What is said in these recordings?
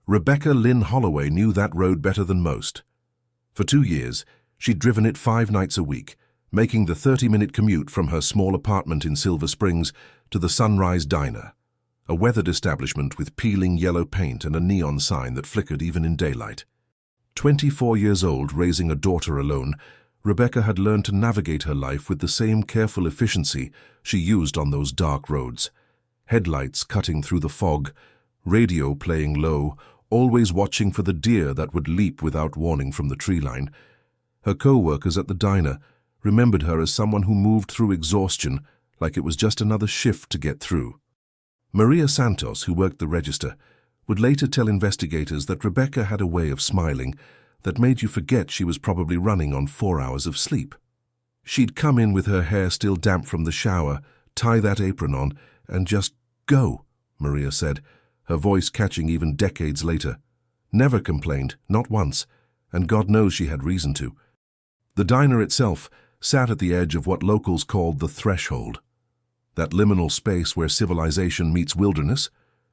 Rebecca Lynn Holloway knew that road better than most. For 2 years, she'd driven it 5 nights a week, making the 30-minute commute from her small apartment in Silver Springs to the Sunrise Diner, a weathered establishment with peeling yellow paint and a neon sign that flickered even in daylight. 24 years old, raising a daughter alone, Rebecca had learned to navigate her life with the same careful efficiency she used on those dark roads. Headlights cutting through the fog, radio playing low, always watching for the deer that would leap without warning from the tree line. Her co-workers at the diner remembered her as someone who moved through exhaustion like it was just another shift to get through. Maria Santos, who worked the register, would later tell investigators that Rebecca had a way of smiling that made you forget she was probably running on 4 hours of sleep. She'd come in with her hair still damp from the shower, tie that apron on, and just go, Maria said, her voice catching even decades later. Never complained, not once, and God knows she had reason to. The diner itself sat at the edge of what locals called the threshold, that liminal space where civilization meets wilderness,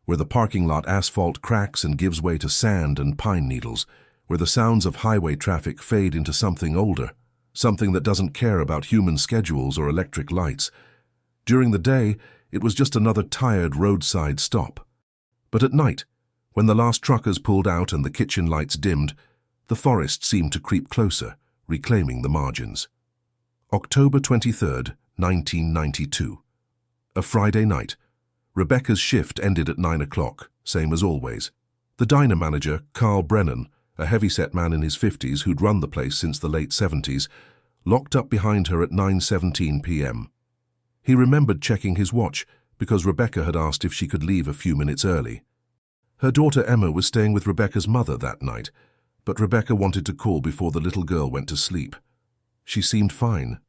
where the parking lot asphalt cracks and gives way to sand and pine needles, where the sounds of highway traffic fade into something older, something that doesn't care about human schedules or electric lights. During the day, it was just another tired roadside stop. But at night, when the last truckers pulled out and the kitchen lights dimmed, the forest seemed to creep closer, reclaiming the margins. October 23rd, 1992. A Friday night. Rebecca's shift ended at 9 o'clock, same as always. The diner manager, Carl Brennan, a heavyset man in his 50s who'd run the place since the late 70s, locked up behind her at 9:17 p.m. He remembered checking his watch because Rebecca had asked if she could leave a few minutes early. Her daughter Emma was staying with Rebecca's mother that night, but Rebecca wanted to call before the little girl went to sleep. She seemed fine,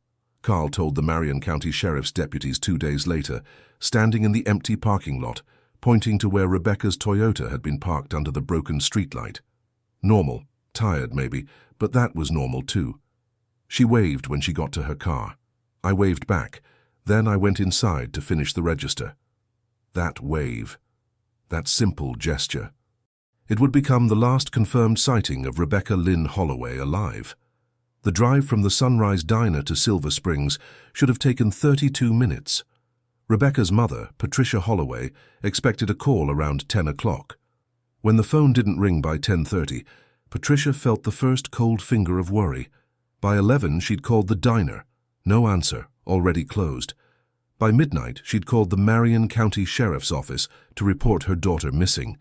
Carl told the Marion County Sheriff's deputies 2 days later, standing in the empty parking lot, pointing to where Rebecca's Toyota had been parked under the broken streetlight. Normal, tired maybe, but that was normal too. She waved when she got to her car. I waved back. Then I went inside to finish the register. That wave. That simple gesture. It would become the last confirmed sighting of Rebecca Lynn Holloway alive. The drive from the Sunrise Diner to Silver Springs should have taken 32 minutes. Rebecca's mother, Patricia Holloway, expected a call around 10 o'clock. When the phone didn't ring by 10:30, Patricia felt the first cold finger of worry. By 11, she'd called the diner. No answer, already closed. By midnight, she'd called the Marion County Sheriff's Office to report her daughter missing.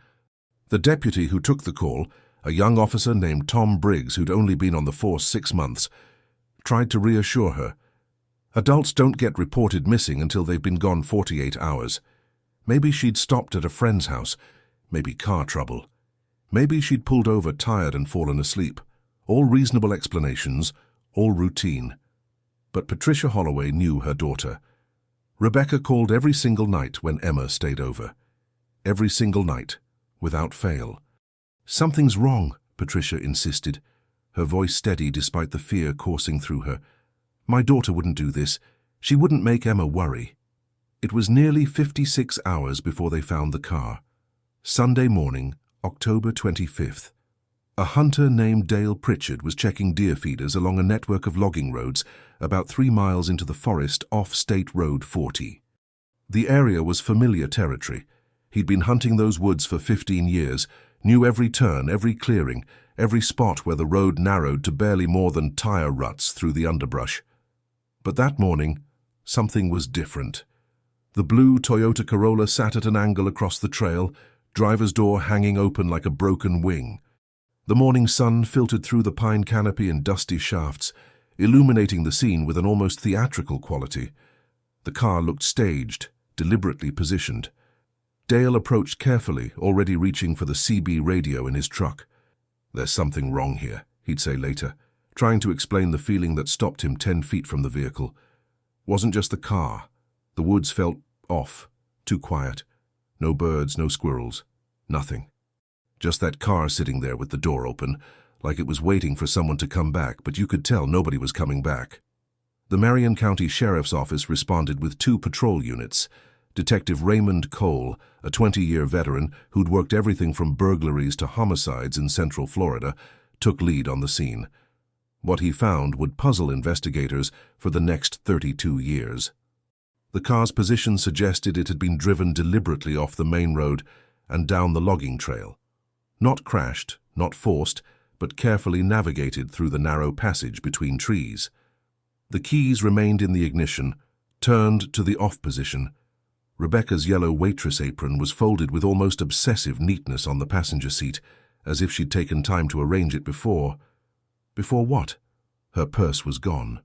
The deputy who took the call, a young officer named Tom Briggs who'd only been on the force 6 months, tried to reassure her. Adults don't get reported missing until they've been gone 48 hours. Maybe she'd stopped at a friend's house, maybe car trouble. Maybe she'd pulled over tired and fallen asleep. All reasonable explanations, all routine. But Patricia Holloway knew her daughter. Rebecca called every single night when Emma stayed over. Every single night, without fail. "Something's wrong," Patricia insisted, her voice steady despite the fear coursing through her. "My daughter wouldn't do this. She wouldn't make Emma worry." It was nearly 56 hours before they found the car. Sunday morning, October 25th. A hunter named Dale Pritchard was checking deer feeders along a network of logging roads about 3 miles into the forest off State Road 40. The area was familiar territory. He'd been hunting those woods for 15 years, knew every turn, every clearing, every spot where the road narrowed to barely more than tire ruts through the underbrush. But that morning, something was different. The blue Toyota Corolla sat at an angle across the trail, driver's door hanging open like a broken wing. The morning sun filtered through the pine canopy in dusty shafts, illuminating the scene with an almost theatrical quality. The car looked staged, deliberately positioned. Dale approached carefully, already reaching for the CB radio in his truck. "There's something wrong here," he'd say later, trying to explain the feeling that stopped him 10 feet from the vehicle. Wasn't just the car. The woods felt off, too quiet. No birds, no squirrels, nothing. Just that car sitting there with the door open, like it was waiting for someone to come back, but you could tell nobody was coming back. The Marion County Sheriff's Office responded with 2 patrol units, Detective Raymond Cole, a 20-year veteran who'd worked everything from burglaries to homicides in Central Florida, took lead on the scene. What he found would puzzle investigators for the next 32 years. The car's position suggested it had been driven deliberately off the main road and down the logging trail. Not crashed, not forced, but carefully navigated through the narrow passage between trees. The keys remained in the ignition, turned to the off position. Rebecca's yellow waitress apron was folded with almost obsessive neatness on the passenger seat, as if she'd taken time to arrange it before. Before what? Her purse was gone.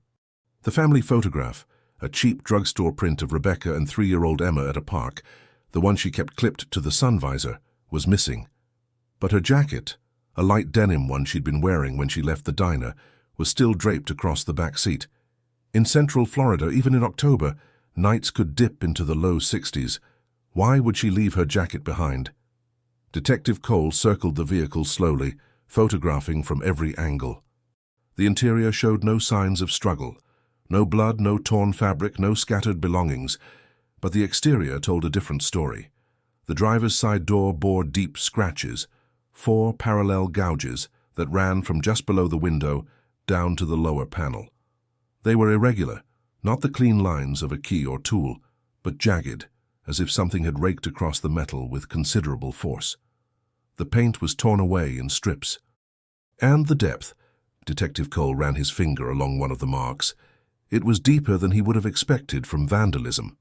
The family photograph, a cheap drugstore print of Rebecca and 3-year-old Emma at a park, the one she kept clipped to the sun visor, was missing. But her jacket, a light denim one she'd been wearing when she left the diner, was still draped across the back seat. In Central Florida, even in October, nights could dip into the low 60s. Why would she leave her jacket behind? Detective Cole circled the vehicle slowly, photographing from every angle. The interior showed no signs of struggle. No blood, no torn fabric, no scattered belongings. But the exterior told a different story. The driver's side door bore deep scratches, 4 parallel gouges that ran from just below the window down to the lower panel. They were irregular, not the clean lines of a key or tool, but jagged, as if something had raked across the metal with considerable force. The paint was torn away in strips. And the depth. Detective Cole ran his finger along one of the marks. It was deeper than he would have expected from vandalism.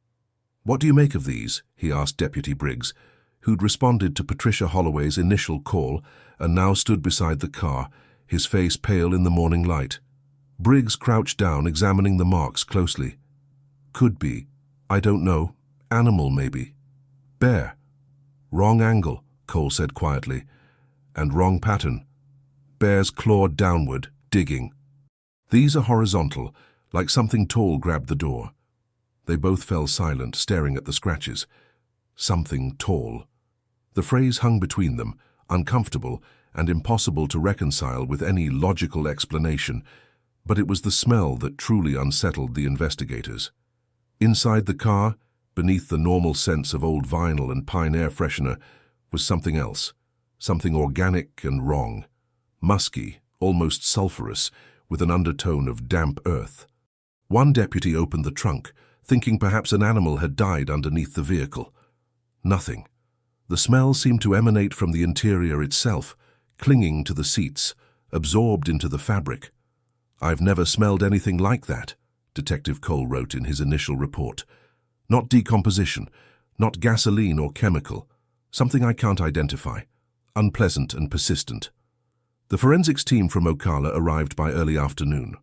"What do you make of these?" he asked Deputy Briggs, who'd responded to Patricia Holloway's initial call and now stood beside the car, his face pale in the morning light. Briggs crouched down, examining the marks closely. "Could be. I don't know. Animal, maybe. Bear." "Wrong angle," Cole said quietly. "And wrong pattern. Bear's clawed downward, digging. These are horizontal, like something tall grabbed the door." They both fell silent, staring at the scratches. Something tall. The phrase hung between them, uncomfortable and impossible to reconcile with any logical explanation, but it was the smell that truly unsettled the investigators. Inside the car, beneath the normal scents of old vinyl and pine air freshener, was something else, something organic and wrong. Musky, almost sulphurous, with an undertone of damp earth. One deputy opened the trunk, thinking perhaps an animal had died underneath the vehicle. Nothing. The smell seemed to emanate from the interior itself, clinging to the seats, absorbed into the fabric. "I've never smelled anything like that," Detective Cole wrote in his initial report. "Not decomposition, not gasoline or chemical, something I can't identify, unpleasant and persistent." The forensics team from Ocala arrived by early afternoon.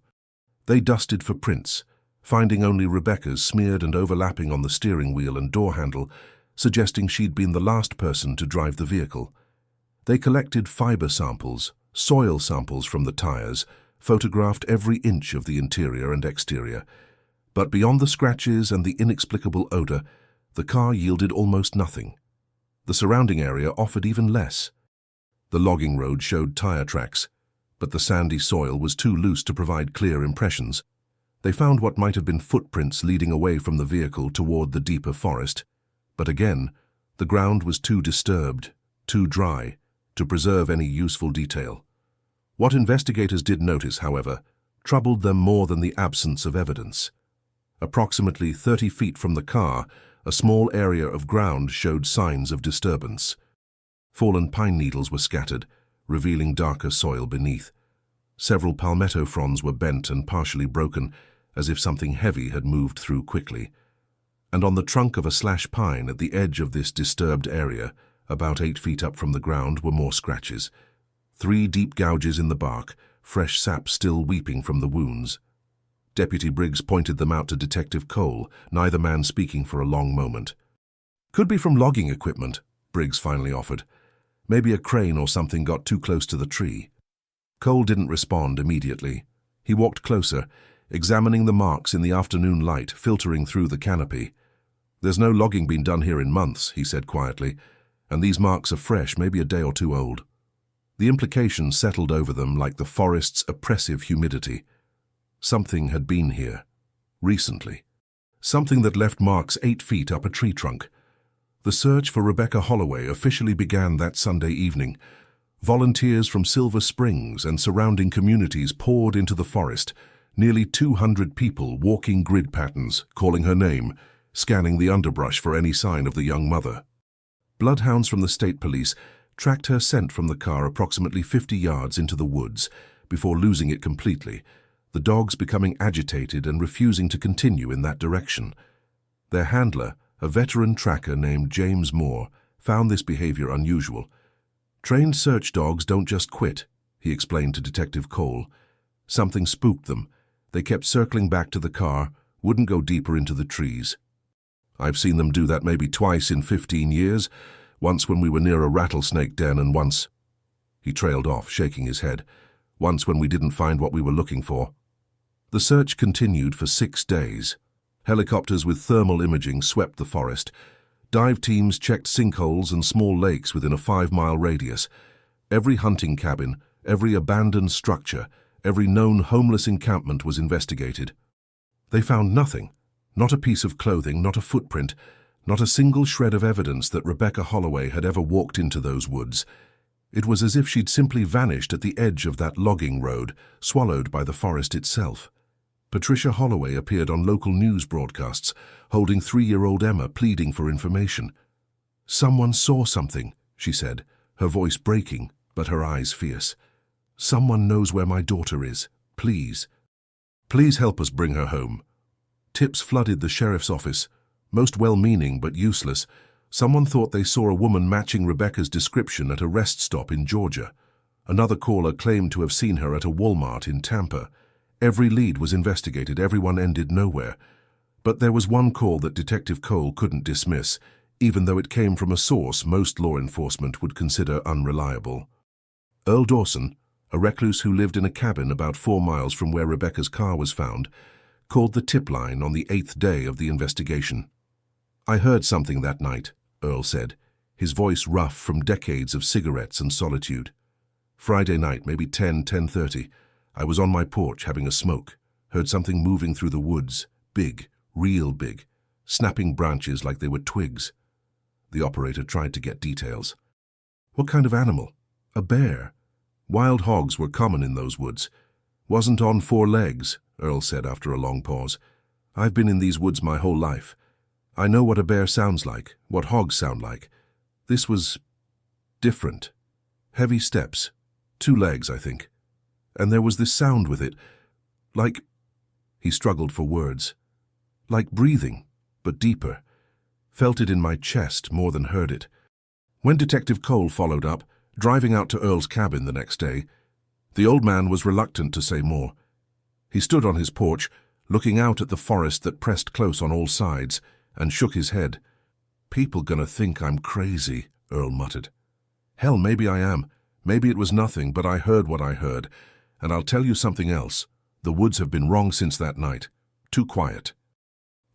They dusted for prints, finding only Rebecca's smeared and overlapping on the steering wheel and door handle, suggesting she'd been the last person to drive the vehicle. They collected fiber samples, soil samples from the tires, photographed every inch of the interior and exterior. But beyond the scratches and the inexplicable odor, the car yielded almost nothing. The surrounding area offered even less. The logging road showed tire tracks, but the sandy soil was too loose to provide clear impressions. They found what might have been footprints leading away from the vehicle toward the deeper forest, but again, the ground was too disturbed, too dry, to preserve any useful detail. What investigators did notice, however, troubled them more than the absence of evidence. Approximately 30 feet from the car, a small area of ground showed signs of disturbance. Fallen pine needles were scattered, revealing darker soil beneath. Several palmetto fronds were bent and partially broken, as if something heavy had moved through quickly. And on the trunk of a slash pine at the edge of this disturbed area, about 8 feet up from the ground, were more scratches. 3 deep gouges in the bark, fresh sap still weeping from the wounds. Deputy Briggs pointed them out to Detective Cole, neither man speaking for a long moment. "Could be from logging equipment," Briggs finally offered. "Maybe a crane or something got too close to the tree." Cole didn't respond immediately. He walked closer, examining the marks in the afternoon light filtering through the canopy. "There's no logging been done here in months," he said quietly, "and these marks are fresh, maybe a day or two old." The implication settled over them like the forest's oppressive humidity. Something had been here, recently. something that left marks 8 feet up a tree trunk. The search for Rebecca Holloway officially began that Sunday evening. Volunteers from Silver Springs and surrounding communities poured into the forest, nearly 200 people walking grid patterns, calling her name, scanning the underbrush for any sign of the young mother. Bloodhounds from the state police tracked her scent from the car approximately 50 yards into the woods before losing it completely, the dogs becoming agitated and refusing to continue in that direction. Their handler, a veteran tracker named James Moore, found this behavior unusual. "Trained search dogs don't just quit," he explained to Detective Cole. "Something spooked them. They kept circling back to the car, wouldn't go deeper into the trees. I've seen them do that maybe twice in 15 years, once when we were near a rattlesnake den and once—" He trailed off, shaking his head. "Once when we didn't find what we were looking for." The search continued for 6 days. Helicopters with thermal imaging swept the forest. Dive teams checked sinkholes and small lakes within a 5-mile radius. Every hunting cabin, every abandoned structure, every known homeless encampment was investigated. They found nothing. Not a piece of clothing, not a footprint, not a single shred of evidence that Rebecca Holloway had ever walked into those woods. It was as if she'd simply vanished at the edge of that logging road, swallowed by the forest itself. Patricia Holloway appeared on local news broadcasts, holding 3-year-old Emma pleading for information. "Someone saw something," she said, her voice breaking, but her eyes fierce. "Someone knows where my daughter is. Please. Please help us bring her home." Tips flooded the sheriff's office, most well-meaning but useless. Someone thought they saw a woman matching Rebecca's description at a rest stop in Georgia. Another caller claimed to have seen her at a Walmart in Tampa. Every lead was investigated, everyone ended nowhere. But there was one call that Detective Cole couldn't dismiss, even though it came from a source most law enforcement would consider unreliable. Earl Dawson, a recluse who lived in a cabin about 4 miles from where Rebecca's car was found, called the tip line on the 8th day of the investigation. "I heard something that night," Earl said, his voice rough from decades of cigarettes and solitude. "Friday night, maybe 10:30. I was on my porch having a smoke, heard something moving through the woods, big, real big, snapping branches like they were twigs." The operator tried to get details. "What kind of animal?" "A bear. Wild hogs were common in those woods. Wasn't on 4 legs, Earl said after a long pause. "I've been in these woods my whole life. I know what a bear sounds like, what hogs sound like. This was different. Heavy steps, 2 legs, I think. And there was this sound with it, like—" He struggled for words. "Like breathing, but deeper. Felt it in my chest more than heard it." When Detective Cole followed up, driving out to Earl's cabin the next day, the old man was reluctant to say more. He stood on his porch, looking out at the forest that pressed close on all sides, and shook his head. "People gonna think I'm crazy," Earl muttered. "Hell, maybe I am. Maybe it was nothing, but I heard what I heard. And I'll tell you something else. The woods have been wrong since that night. Too quiet.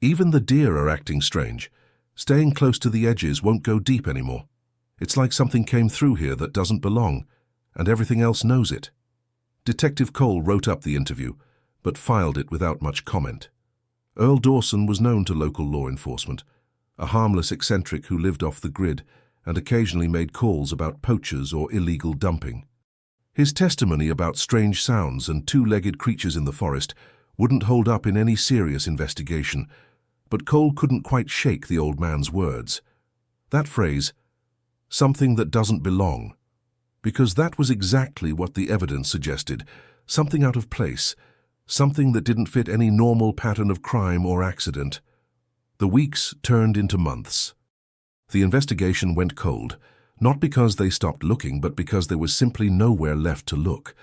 Even the deer are acting strange. Staying close to the edges won't go deep anymore. It's like something came through here that doesn't belong, and everything else knows it." Detective Cole wrote up the interview, but filed it without much comment. Earl Dawson was known to local law enforcement, a harmless eccentric who lived off the grid and occasionally made calls about poachers or illegal dumping. His testimony about strange sounds and 2-legged creatures in the forest wouldn't hold up in any serious investigation, but Cole couldn't quite shake the old man's words. That phrase, "something that doesn't belong," because that was exactly what the evidence suggested, something out of place, something that didn't fit any normal pattern of crime or accident. The weeks turned into months. The investigation went cold, not because they stopped looking, but because there was simply nowhere left to look.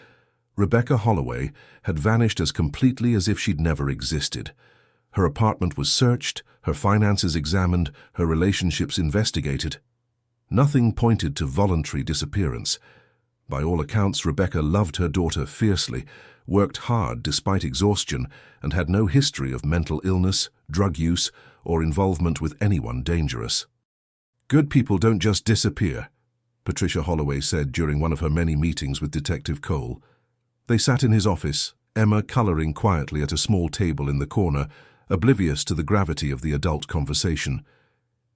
Rebecca Holloway had vanished as completely as if she'd never existed. Her apartment was searched, her finances examined, her relationships investigated. Nothing pointed to voluntary disappearance. By all accounts, Rebecca loved her daughter fiercely, worked hard despite exhaustion, and had no history of mental illness, drug use, or involvement with anyone dangerous. "Good people don't just disappear," Patricia Holloway said during one of her many meetings with Detective Cole. They sat in his office, Emma coloring quietly at a small table in the corner, oblivious to the gravity of the adult conversation.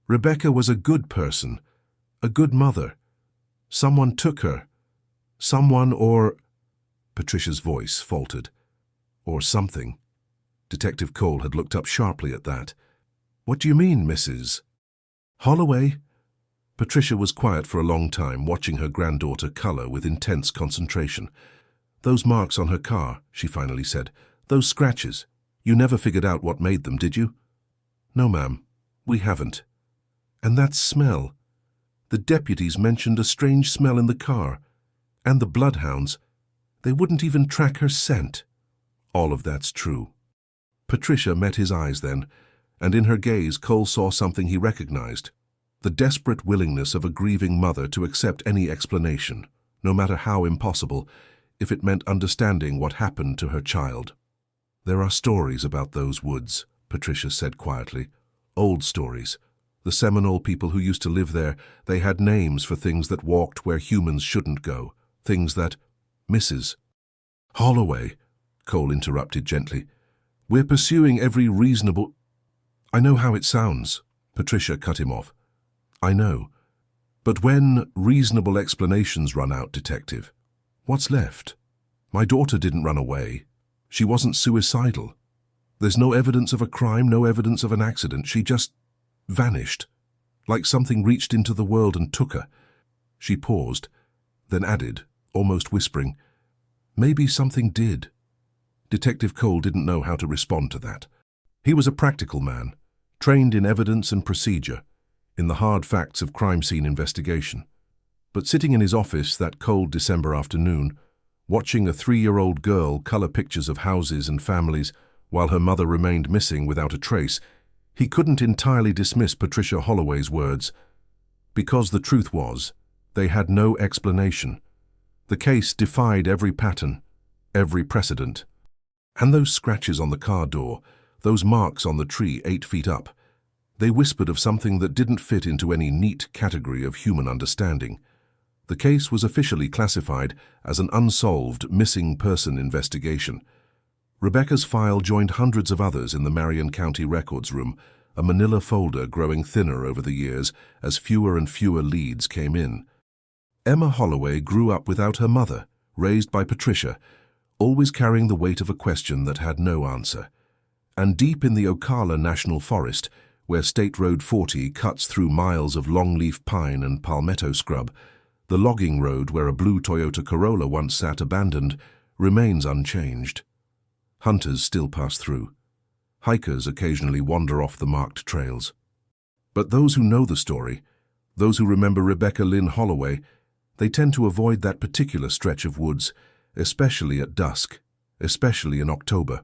Rebecca was a good person, a good mother. Someone took her. Someone or... Patricia's voice faltered. Or something. Detective Cole had looked up sharply at that. What do you mean, Mrs. Holloway? Patricia was quiet for a long time, watching her granddaughter color with intense concentration. Those marks on her car, she finally said. Those scratches. You never figured out what made them, did you? No, ma'am. We haven't. And that smell. The deputies mentioned a strange smell in the car. And the bloodhounds. They wouldn't even track her scent. All of that's true. Patricia met his eyes then, and in her gaze Cole saw something he recognized. The desperate willingness of a grieving mother to accept any explanation, no matter how impossible, if it meant understanding what happened to her child. There are stories about those woods, Patricia said quietly. Old stories. The Seminole people who used to live there, they had names for things that walked where humans shouldn't go. Things that... Mrs. Holloway, Cole interrupted gently. We're pursuing every reasonable... I know how it sounds, Patricia cut him off. I know. But when reasonable explanations run out, Detective, what's left? My daughter didn't run away. She wasn't suicidal. There's no evidence of a crime, no evidence of an accident. She just vanished, like something reached into the world and took her. She paused, then added, almost whispering, maybe something did. Detective Cole didn't know how to respond to that. He was a practical man, trained in evidence and procedure, in the hard facts of crime scene investigation. But sitting in his office that cold December afternoon, watching a 3-year-old girl color pictures of houses and families while her mother remained missing without a trace, he couldn't entirely dismiss Patricia Holloway's words. Because the truth was, they had no explanation. The case defied every pattern, every precedent. And those scratches on the car door, those marks on the tree 8 feet up, they whispered of something that didn't fit into any neat category of human understanding. The case was officially classified as an unsolved missing person investigation. Rebecca's file joined hundreds of others in the Marion County Records Room, a manila folder growing thinner over the years as fewer and fewer leads came in. Emma Holloway grew up without her mother, raised by Patricia, always carrying the weight of a question that had no answer. And deep in the Ocala National Forest, where State Road 40 cuts through miles of longleaf pine and palmetto scrub, the logging road where a blue Toyota Corolla once sat abandoned remains unchanged. Hunters still pass through. Hikers occasionally wander off the marked trails. But those who know the story, those who remember Rebecca Lynn Holloway, they tend to avoid that particular stretch of woods, especially at dusk, especially in October,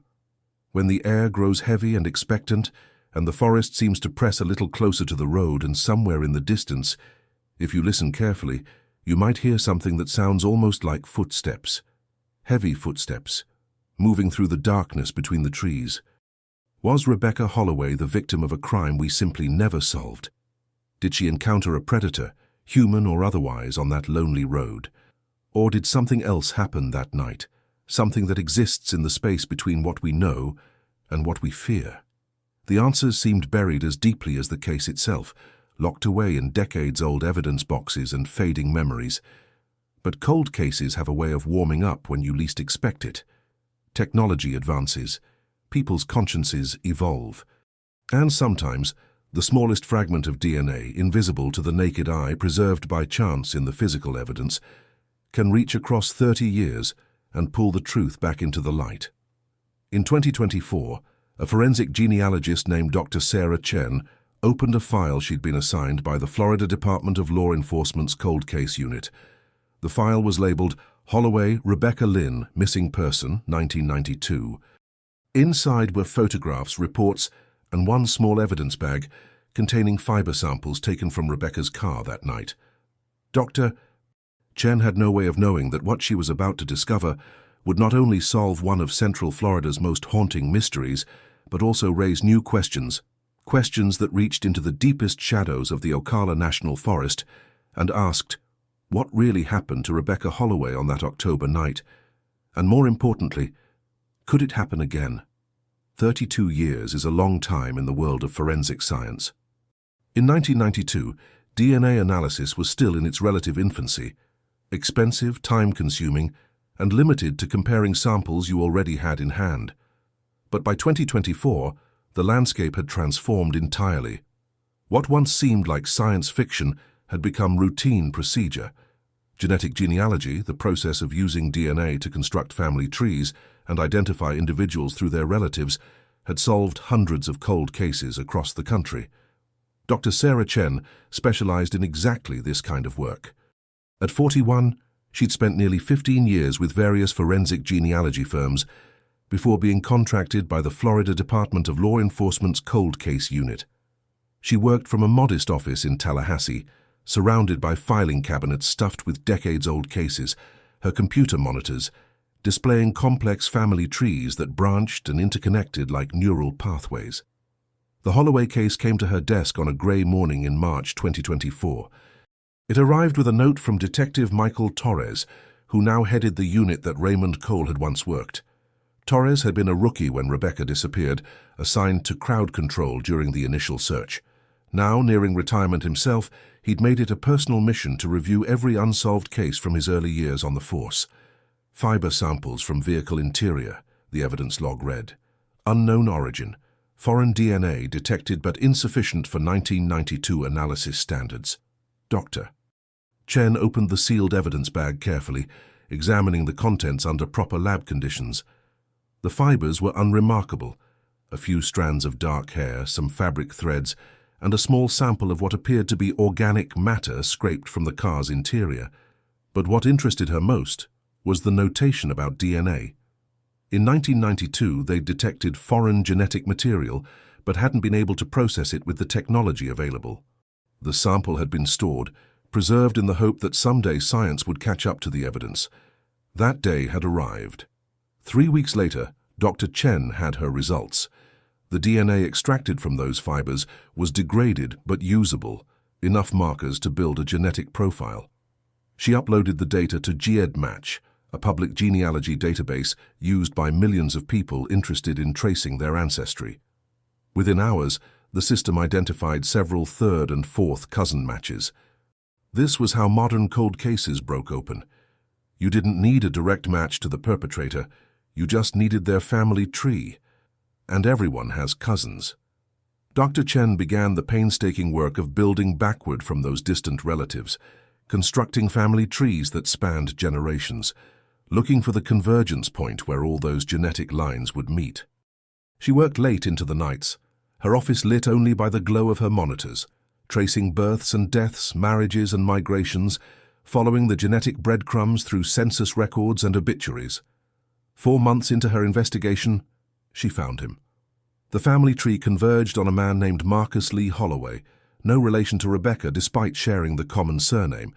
when the air grows heavy and expectant and the forest seems to press a little closer to the road, and somewhere in the distance, if you listen carefully, you might hear something that sounds almost like footsteps, heavy footsteps, moving through the darkness between the trees. Was Rebecca Holloway the victim of a crime we simply never solved? Did she encounter a predator, human or otherwise, on that lonely road? Or did something else happen that night, something that exists in the space between what we know and what we fear? The answers seemed buried as deeply as the case itself, locked away in decades-old evidence boxes and fading memories. But cold cases have a way of warming up when you least expect it. Technology advances, people's consciences evolve, and sometimes the smallest fragment of DNA, invisible to the naked eye, preserved by chance in the physical evidence, can reach across 30 years and pull the truth back into the light. In 2024, a forensic genealogist named Dr. Sarah Chen opened a file she'd been assigned by the Florida Department of Law Enforcement's Cold Case Unit. The file was labeled Holloway Rebecca Lynn, Missing Person, 1992. Inside were photographs, reports, and one small evidence bag containing fiber samples taken from Rebecca's car that night. Dr. Chen had no way of knowing that what she was about to discover would not only solve one of Central Florida's most haunting mysteries, but also raise new questions, questions that reached into the deepest shadows of the Ocala National Forest and asked, what really happened to Rebecca Holloway on that October night? And more importantly, could it happen again? 32 years is a long time in the world of forensic science. In 1992, DNA analysis was still in its relative infancy, expensive, time-consuming, and limited to comparing samples you already had in hand. But by 2024, the landscape had transformed entirely. What once seemed like science fiction had become routine procedure. Genetic genealogy, the process of using DNA to construct family trees and identify individuals through their relatives, had solved hundreds of cold cases across the country. Dr. Sarah Chen specialized in exactly this kind of work. At 41, she'd spent nearly 15 years with various forensic genealogy firms before being contracted by the Florida Department of Law Enforcement's Cold Case Unit. She worked from a modest office in Tallahassee, surrounded by filing cabinets stuffed with decades-old cases, her computer monitors displaying complex family trees that branched and interconnected like neural pathways. The Holloway case came to her desk on a gray morning in March 2024. It arrived with a note from Detective Michael Torres, who now headed the unit that Raymond Cole had once worked. Torres had been a rookie when Rebecca disappeared, assigned to crowd control during the initial search. Now, nearing retirement himself, he'd made it a personal mission to review every unsolved case from his early years on the force. Fiber samples from vehicle interior, the evidence log read. Unknown origin. Foreign DNA detected but insufficient for 1992 analysis standards. Doctor. Chen opened the sealed evidence bag carefully, examining the contents under proper lab conditions. The fibers were unremarkable. A few strands of dark hair, some fabric threads, and a small sample of what appeared to be organic matter scraped from the car's interior. But what interested her most was the notation about DNA. In 1992, they detected foreign genetic material, but hadn't been able to process it with the technology available. The sample had been stored, preserved in the hope that someday science would catch up to the evidence. That day had arrived. 3 weeks later, Dr. Chen had her results. The DNA extracted from those fibers was degraded but usable, enough markers to build a genetic profile. She uploaded the data to GEDmatch, a public genealogy database used by millions of people interested in tracing their ancestry. Within hours, the system identified several third and fourth cousin matches. This was how modern cold cases broke open. You didn't need a direct match to the perpetrator, you just needed their family tree. And everyone has cousins. Dr. Chen began the painstaking work of building backward from those distant relatives, constructing family trees that spanned generations, looking for the convergence point where all those genetic lines would meet. She worked late into the nights, her office lit only by the glow of her monitors, tracing births and deaths, marriages and migrations, following the genetic breadcrumbs through census records and obituaries. 4 months into her investigation, she found him. The family tree converged on a man named Marcus Lee Holloway, no relation to Rebecca despite sharing the common surname,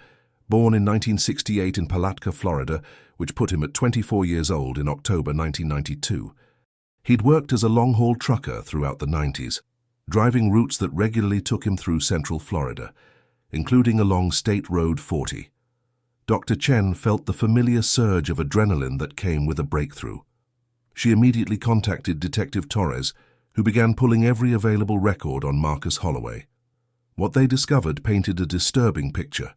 born in 1968 in Palatka, Florida, which put him at 24 years old in October 1992. He'd worked as a long-haul trucker throughout the 90s, driving routes that regularly took him through central Florida, including along State Road 40. Dr. Chen felt the familiar surge of adrenaline that came with a breakthrough. She immediately contacted Detective Torres, who began pulling every available record on Marcus Holloway. What they discovered painted a disturbing picture.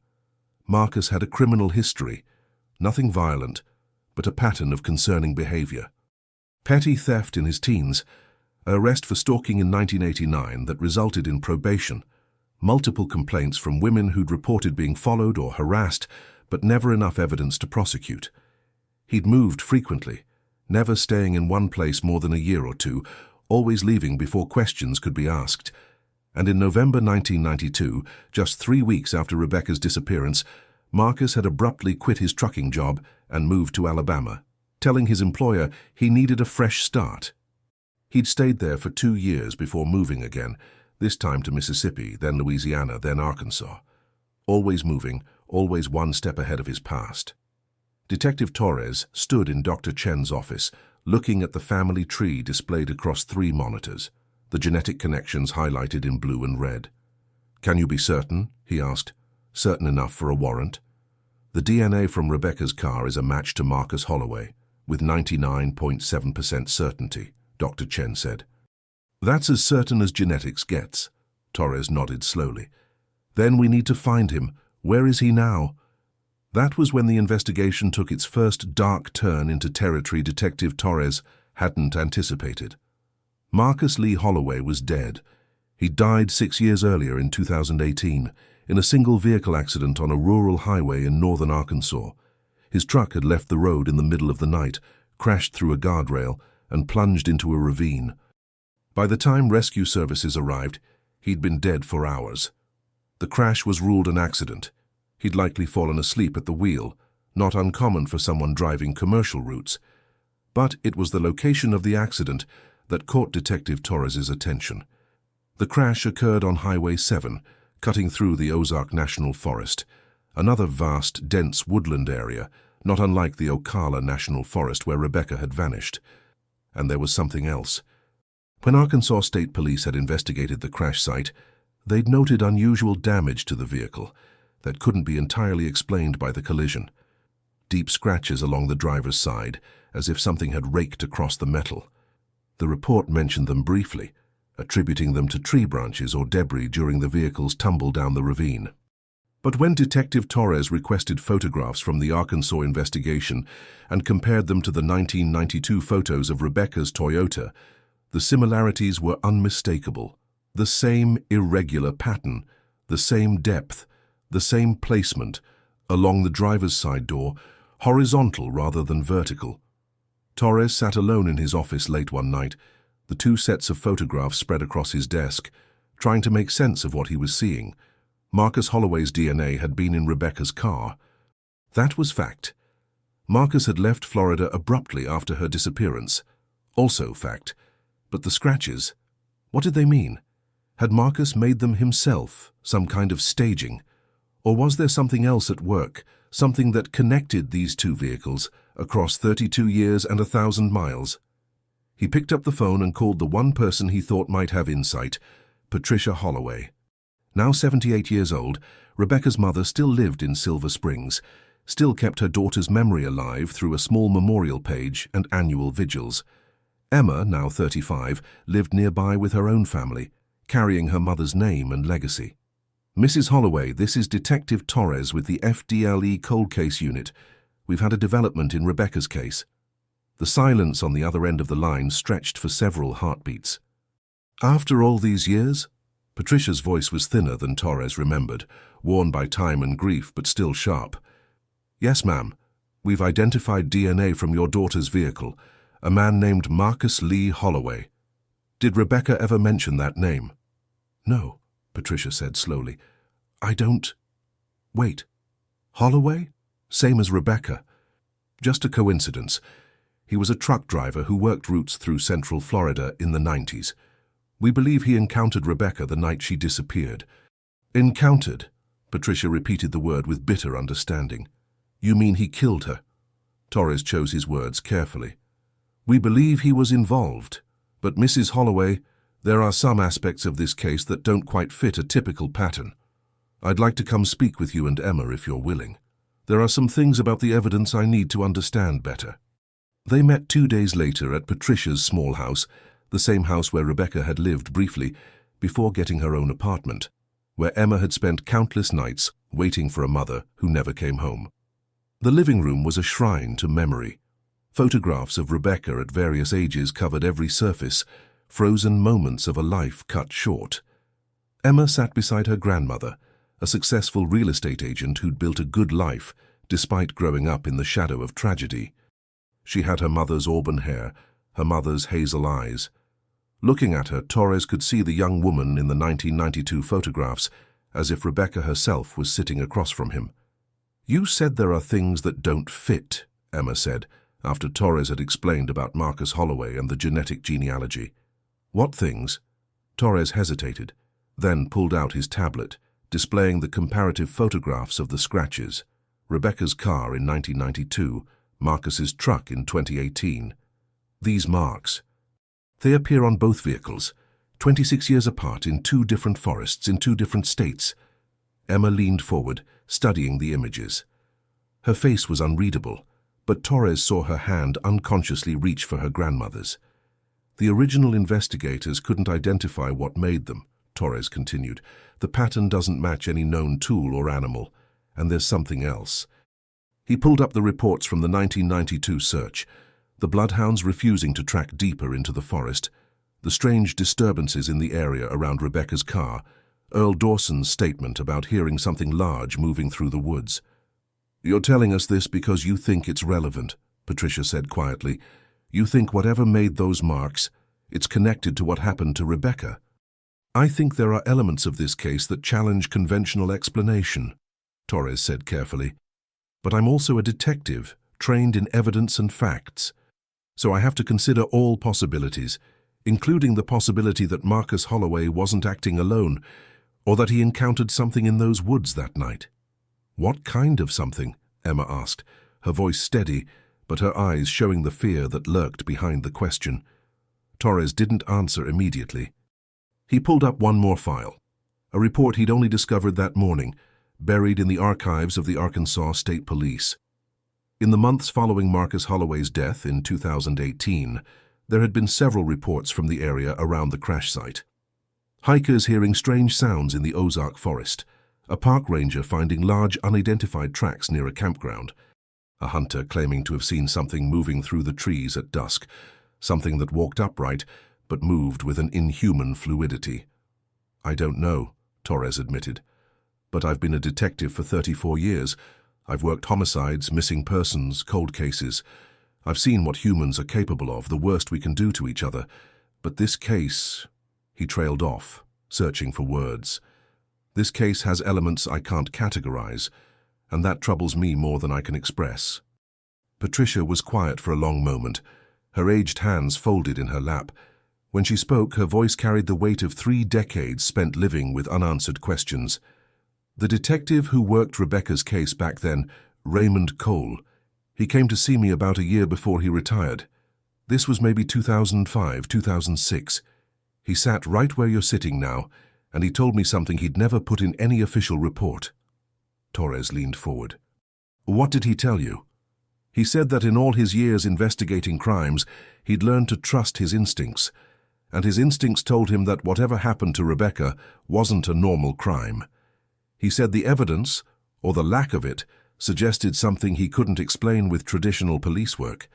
Marcus had a criminal history, nothing violent, but a pattern of concerning behavior. Petty theft in his teens, an arrest for stalking in 1989 that resulted in probation, multiple complaints from women who'd reported being followed or harassed, but never enough evidence to prosecute. He'd moved frequently, never staying in one place more than a year or two, always leaving before questions could be asked. And in November 1992, just 3 weeks after Rebecca's disappearance, Marcus had abruptly quit his trucking job and moved to Alabama, telling his employer he needed a fresh start. He'd stayed there for 2 years before moving again, this time to Mississippi, then Louisiana, then Arkansas. Always moving, always one step ahead of his past. Detective Torres stood in Dr. Chen's office, looking at the family tree displayed across 3 monitors, the genetic connections highlighted in blue and red. "Can you be certain?" he asked. "Certain enough for a warrant?" "The DNA from Rebecca's car is a match to Marcus Holloway, with 99.7% certainty," Dr. Chen said. That's as certain as genetics gets. Torres nodded slowly. Then we need to find him. Where is he now? That was when the investigation took its first dark turn into territory Detective Torres hadn't anticipated. Marcus Lee Holloway was dead. He died 6 years earlier in 2018 in a single vehicle accident on a rural highway in northern Arkansas. His truck had left the road in the middle of the night, crashed through a guardrail, and plunged into a ravine. By the time rescue services arrived, he'd been dead for hours. The crash was ruled an accident. He'd likely fallen asleep at the wheel, not uncommon for someone driving commercial routes. But it was the location of the accident that caught Detective Torres's attention. The crash occurred on Highway 7, cutting through the Ozark National Forest, another vast, dense woodland area, not unlike the Ocala National Forest where Rebecca had vanished. And there was something else. When Arkansas State Police had investigated the crash site, they'd noted unusual damage to the vehicle that couldn't be entirely explained by the collision. Deep scratches along the driver's side, as if something had raked across the metal. The report mentioned them briefly, attributing them to tree branches or debris during the vehicle's tumble down the ravine. But when Detective Torres requested photographs from the Arkansas investigation and compared them to the 1992 photos of Rebecca's Toyota, the similarities were unmistakable. The same irregular pattern, the same depth, the same placement, along the driver's side door, horizontal rather than vertical. Torres sat alone in his office late one night, the two sets of photographs spread across his desk, trying to make sense of what he was seeing. Marcus Holloway's DNA had been in Rebecca's car. That was fact. Marcus had left Florida abruptly after her disappearance. Also fact. But the scratches, what did they mean? Had Marcus made them himself, some kind of staging? Or was there something else at work, something that connected these two vehicles across 32 years and 1,000 miles? He picked up the phone and called the one person he thought might have insight, Patricia Holloway. Now 78 years old, Rebecca's mother still lived in Silver Springs, still kept her daughter's memory alive through a small memorial page and annual vigils. Emma, now 35, lived nearby with her own family, carrying her mother's name and legacy. Mrs. Holloway, this is Detective Torres with the FDLE Cold Case Unit. We've had a development in Rebecca's case. The silence on the other end of the line stretched for several heartbeats. After all these years? Patricia's voice was thinner than Torres remembered, worn by time and grief, but still sharp. Yes, ma'am. We've identified DNA from your daughter's vehicle, a man named Marcus Lee Holloway. Did Rebecca ever mention that name? No, Patricia said slowly. I don't... Wait. Holloway? Same as Rebecca. Just a coincidence. He was a truck driver who worked routes through central Florida in the 90s. We believe he encountered Rebecca the night she disappeared. Encountered? Patricia repeated the word with bitter understanding. You mean he killed her? Torres chose his words carefully. We believe he was involved. But Mrs. Holloway, there are some aspects of this case that don't quite fit a typical pattern. I'd like to come speak with you and Emma if you're willing. There are some things about the evidence I need to understand better. They met 2 days later at Patricia's small house, the same house where Rebecca had lived briefly before getting her own apartment, where Emma had spent countless nights waiting for a mother who never came home. The living room was a shrine to memory. Photographs of Rebecca at various ages covered every surface, frozen moments of a life cut short. Emma sat beside her grandmother, a successful real estate agent who'd built a good life despite growing up in the shadow of tragedy. She had her mother's auburn hair, her mother's hazel eyes. Looking at her, Torres could see the young woman in the 1992 photographs, as if Rebecca herself was sitting across from him. You said there are things that don't fit, Emma said, after Torres had explained about Marcus Holloway and the genetic genealogy. What things? Torres hesitated, then pulled out his tablet, displaying the comparative photographs of the scratches. Rebecca's car in 1992, Marcus's truck in 2018. These marks. They appear on both vehicles, 26 years apart in 2 different forests in 2 different states. Emma leaned forward, studying the images. Her face was unreadable, but Torres saw her hand unconsciously reach for her grandmother's. The original investigators couldn't identify what made them, Torres continued. The pattern doesn't match any known tool or animal, and there's something else. He pulled up the reports from the 1992 search, the bloodhounds refusing to track deeper into the forest, the strange disturbances in the area around Rebecca's car, Earl Dawson's statement about hearing something large moving through the woods. "You're telling us this because you think it's relevant," Patricia said quietly. "You think whatever made those marks, it's connected to what happened to Rebecca." "I think there are elements of this case that challenge conventional explanation," Torres said carefully. "But I'm also a detective, trained in evidence and facts. So I have to consider all possibilities, including the possibility that Marcus Holloway wasn't acting alone, or that he encountered something in those woods that night." "What kind of something?" Emma asked, her voice steady, but her eyes showing the fear that lurked behind the question. Torres didn't answer immediately. He pulled up one more file, a report he'd only discovered that morning, buried in the archives of the Arkansas State Police. In the months following Marcus Holloway's death in 2018, there had been several reports from the area around the crash site. Hikers hearing strange sounds in the Ozark forest, a park ranger finding large unidentified tracks near a campground, a hunter claiming to have seen something moving through the trees at dusk, something that walked upright but moved with an inhuman fluidity. "I don't know," Torres admitted, "but I've been a detective for 34 years. I've worked homicides, missing persons, cold cases. I've seen what humans are capable of, the worst we can do to each other. But this case—" He trailed off, searching for words. "This case has elements I can't categorize, and that troubles me more than I can express." Patricia was quiet for a long moment, her aged hands folded in her lap. When she spoke, her voice carried the weight of 3 decades spent living with unanswered questions. "The detective who worked Rebecca's case back then, Raymond Cole, he came to see me about a year before he retired. This was maybe 2005, 2006. He sat right where you're sitting now, and he told me something he'd never put in any official report." Torres leaned forward. "What did he tell you?" "He said that in all his years investigating crimes, he'd learned to trust his instincts, and his instincts told him that whatever happened to Rebecca wasn't a normal crime. He said the evidence, or the lack of it, suggested something he couldn't explain with traditional police work.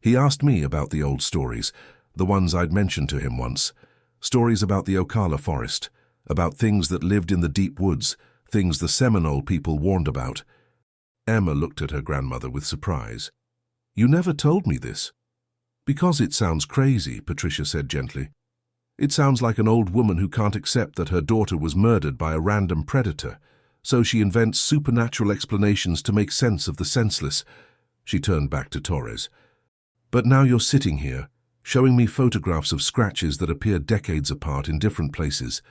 He asked me about the old stories, the ones I'd mentioned to him once, stories about the Ocala forest, about things that lived in the deep woods, things the Seminole people warned about." Emma looked at her grandmother with surprise. "You never told me this." "Because it sounds crazy," Patricia said gently. "It sounds like an old woman who can't accept that her daughter was murdered by a random predator, so she invents supernatural explanations to make sense of the senseless." She turned back to Torres. "But now you're sitting here, showing me photographs of scratches that appear decades apart in different places,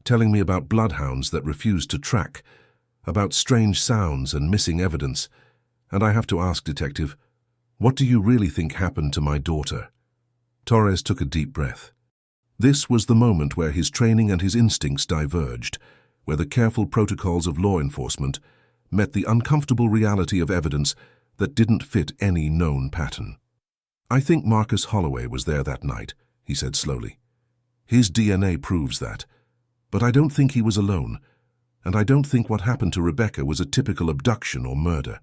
telling me about bloodhounds that refuse to track, about strange sounds and missing evidence. And I have to ask, Detective, what do you really think happened to my daughter?" Torres took a deep breath. This was the moment where his training and his instincts diverged, where the careful protocols of law enforcement met the uncomfortable reality of evidence that didn't fit any known pattern. "I think Marcus Holloway was there that night," he said slowly. "His DNA proves that. But I don't think he was alone, and I don't think what happened to Rebecca was a typical abduction or murder.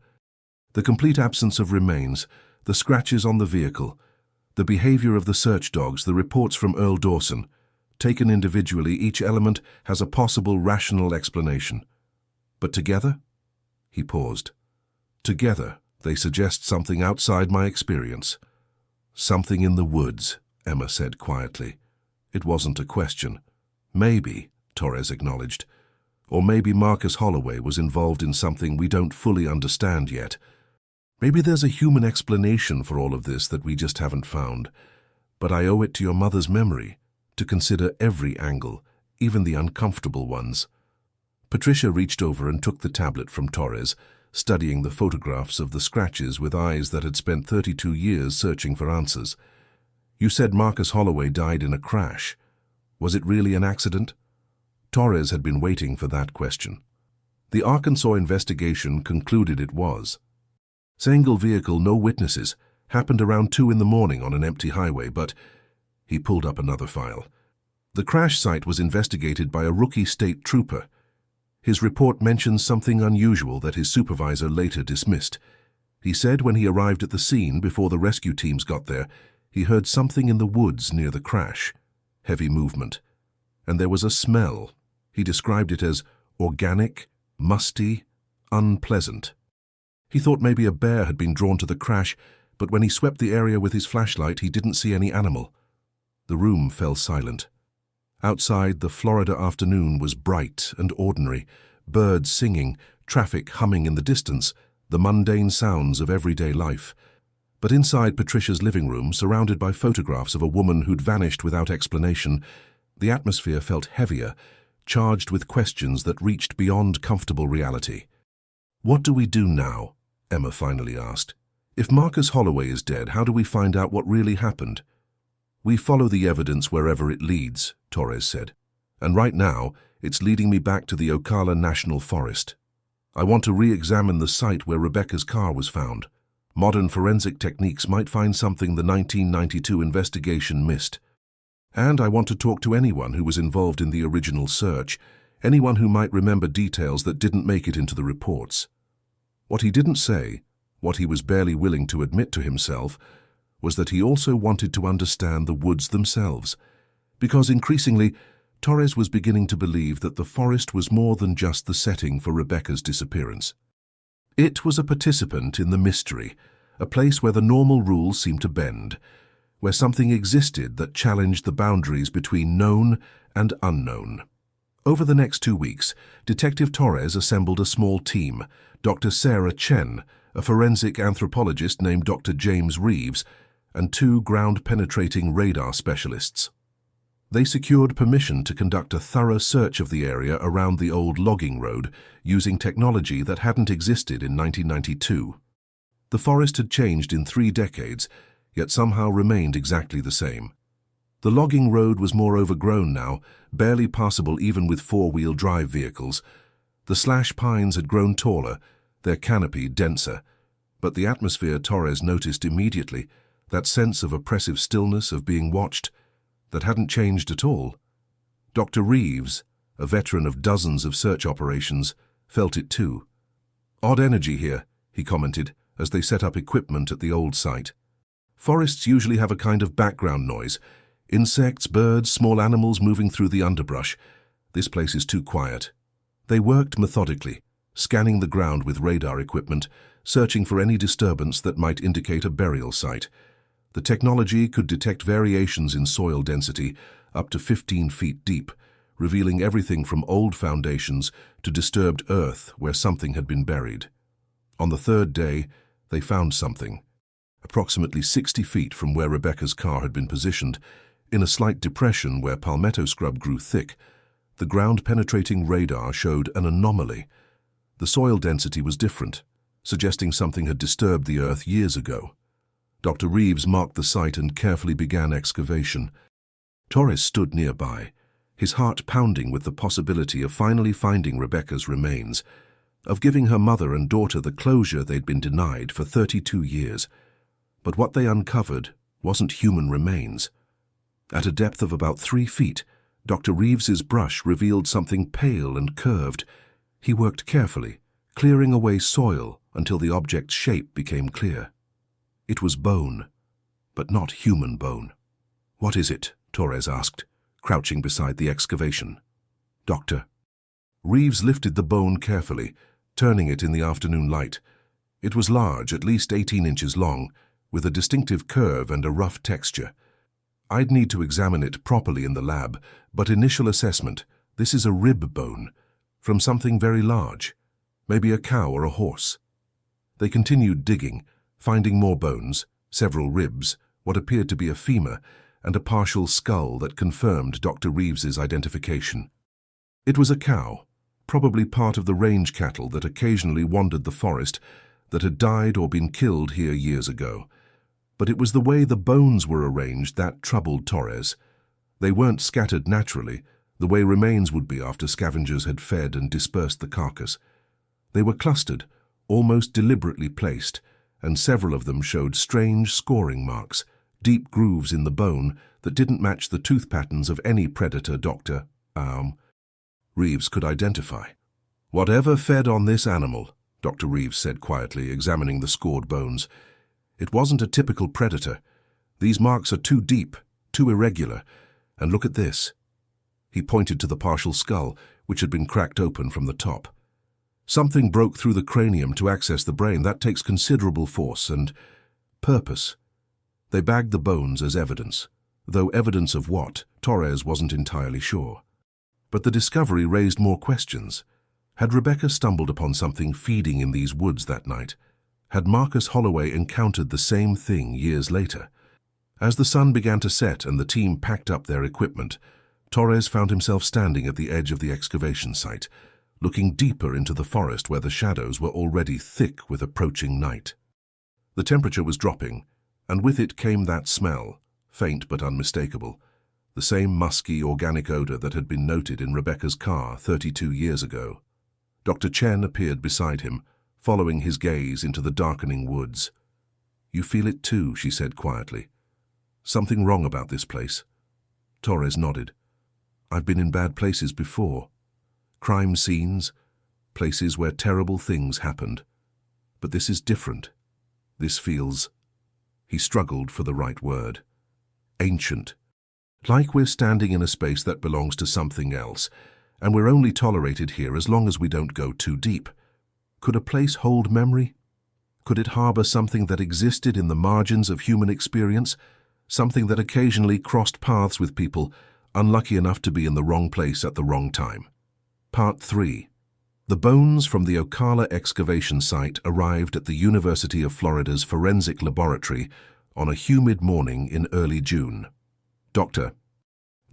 The complete absence of remains, the scratches on the vehicle, the behavior of the search dogs, the reports from Earl Dawson, taken individually, each element has a possible rational explanation. But together?" He paused. "Together, they suggest something outside my experience." "Something in the woods," Emma said quietly. It wasn't a question. "Maybe," Torres acknowledged. "Or maybe Marcus Holloway was involved in something we don't fully understand yet. Maybe there's a human explanation for all of this that we just haven't found. But I owe it to your mother's memory to consider every angle, even the uncomfortable ones." Patricia reached over and took the tablet from Torres, studying the photographs of the scratches with eyes that had spent 32 years searching for answers. "You said Marcus Holloway died in a crash. Was it really an accident?" Torres had been waiting for that question. The Arkansas investigation concluded it was. Single vehicle, no witnesses, happened around 2 in the morning on an empty highway, but He pulled up another file. The crash site was investigated by a rookie state trooper. His report mentions something unusual that his supervisor later dismissed. He said when he arrived at the scene before the rescue teams got there, he heard something in the woods near the crash. Heavy movement. And there was a smell. He described it as organic, musty, unpleasant. He thought maybe a bear had been drawn to the crash, but when he swept the area with his flashlight, he didn't see any animal. The room fell silent. Outside, the Florida afternoon was bright and ordinary, birds singing, traffic humming in the distance, the mundane sounds of everyday life. But inside Patricia's living room, surrounded by photographs of a woman who'd vanished without explanation, the atmosphere felt heavier, charged with questions that reached beyond comfortable reality. "What do we do now?" Emma finally asked. "If Marcus Holloway is dead, how do we find out what really happened?" "We follow the evidence wherever it leads," Torres said. "And right now, it's leading me back to the Ocala National Forest. I want to re-examine the site where Rebecca's car was found. Modern forensic techniques might find something the 1992 investigation missed. And I want to talk to anyone who was involved in the original search, anyone who might remember details that didn't make it into the reports." What he didn't say, what he was barely willing to admit to himself, was that he also wanted to understand the woods themselves, because increasingly, Torres was beginning to believe that the forest was more than just the setting for Rebecca's disappearance. It was a participant in the mystery, a place where the normal rules seemed to bend, where something existed that challenged the boundaries between known and unknown. Over the next 2 weeks, Detective Torres assembled a small team: Dr. Sarah Chen, a forensic anthropologist named Dr. James Reeves, and 2 ground-penetrating radar specialists. They secured permission to conduct a thorough search of the area around the old logging road using technology that hadn't existed in 1992. The forest had changed in 3 decades, yet somehow remained exactly the same. The logging road was more overgrown now, barely passable even with 4-wheel drive vehicles. The slash pines had grown taller, their canopy denser, but the atmosphere Torres noticed immediately, that sense of oppressive stillness, of being watched, that hadn't changed at all. Dr. Reeves, a veteran of dozens of search operations, felt it too. "Odd energy here," he commented, as they set up equipment at the old site. "Forests usually have a kind of background noise. Insects, birds, small animals moving through the underbrush. This place is too quiet." They worked methodically, scanning the ground with radar equipment, searching for any disturbance that might indicate a burial site. The technology could detect variations in soil density up to 15 feet deep, revealing everything from old foundations to disturbed earth where something had been buried. On the 3rd day, they found something. Approximately 60 feet from where Rebecca's car had been positioned, in a slight depression where palmetto scrub grew thick, the ground-penetrating radar showed an anomaly. The soil density was different, suggesting something had disturbed the earth years ago. Dr. Reeves marked the site and carefully began excavation. Torres stood nearby, his heart pounding with the possibility of finally finding Rebecca's remains, of giving her mother and daughter the closure they'd been denied for 32 years. But what they uncovered wasn't human remains. At a depth of about 3 feet, Dr. Reeves's brush revealed something pale and curved. He worked carefully, clearing away soil until the object's shape became clear. It was bone, but not human bone. "What is it?" Torres asked, crouching beside the excavation. "Doctor." Reeves lifted the bone carefully, turning it in the afternoon light. It was large, at least 18 inches long, with a distinctive curve and a rough texture. "I'd need to examine it properly in the lab, but initial assessment, this is a rib bone, from something very large, maybe a cow or a horse." They continued digging, finding more bones, several ribs, what appeared to be a femur, and a partial skull that confirmed Dr. Reeves's identification. It was a cow, probably part of the range cattle that occasionally wandered the forest, that had died or been killed here years ago. But it was the way the bones were arranged that troubled Torres. They weren't scattered naturally, the way remains would be after scavengers had fed and dispersed the carcass. They were clustered, almost deliberately placed, and several of them showed strange scoring marks, deep grooves in the bone that didn't match the tooth patterns of any predator Dr. Reeves could identify. "Whatever fed on this animal," Dr. Reeves said quietly, examining the scored bones. "It wasn't a typical predator. These marks are too deep, too irregular. And look at this." He pointed to the partial skull, which had been cracked open from the top. "Something broke through the cranium to access the brain. That takes considerable force and purpose." They bagged the bones as evidence, though evidence of what, Torres wasn't entirely sure. But the discovery raised more questions. Had Rebecca stumbled upon something feeding in these woods that night? Had Marcus Holloway encountered the same thing years later? As the sun began to set and the team packed up their equipment, Torres found himself standing at the edge of the excavation site, looking deeper into the forest where the shadows were already thick with approaching night. The temperature was dropping, and with it came that smell, faint but unmistakable, the same musky organic odor that had been noted in Rebecca's car 32 years ago. Dr. Chen appeared beside him, following his gaze into the darkening woods. "You feel it too," she said quietly. "Something wrong about this place?" Torres nodded. "I've been in bad places before. Crime scenes, places where terrible things happened. But this is different. This feels..." He struggled for the right word. "Ancient. Like we're standing in a space that belongs to something else, and we're only tolerated here as long as we don't go too deep. Could a place hold memory? Could it harbor something that existed in the margins of human experience? Something that occasionally crossed paths with people unlucky enough to be in the wrong place at the wrong time?" Part 3. The bones from the Ocala excavation site arrived at the University of Florida's forensic laboratory on a humid morning in early June. Dr.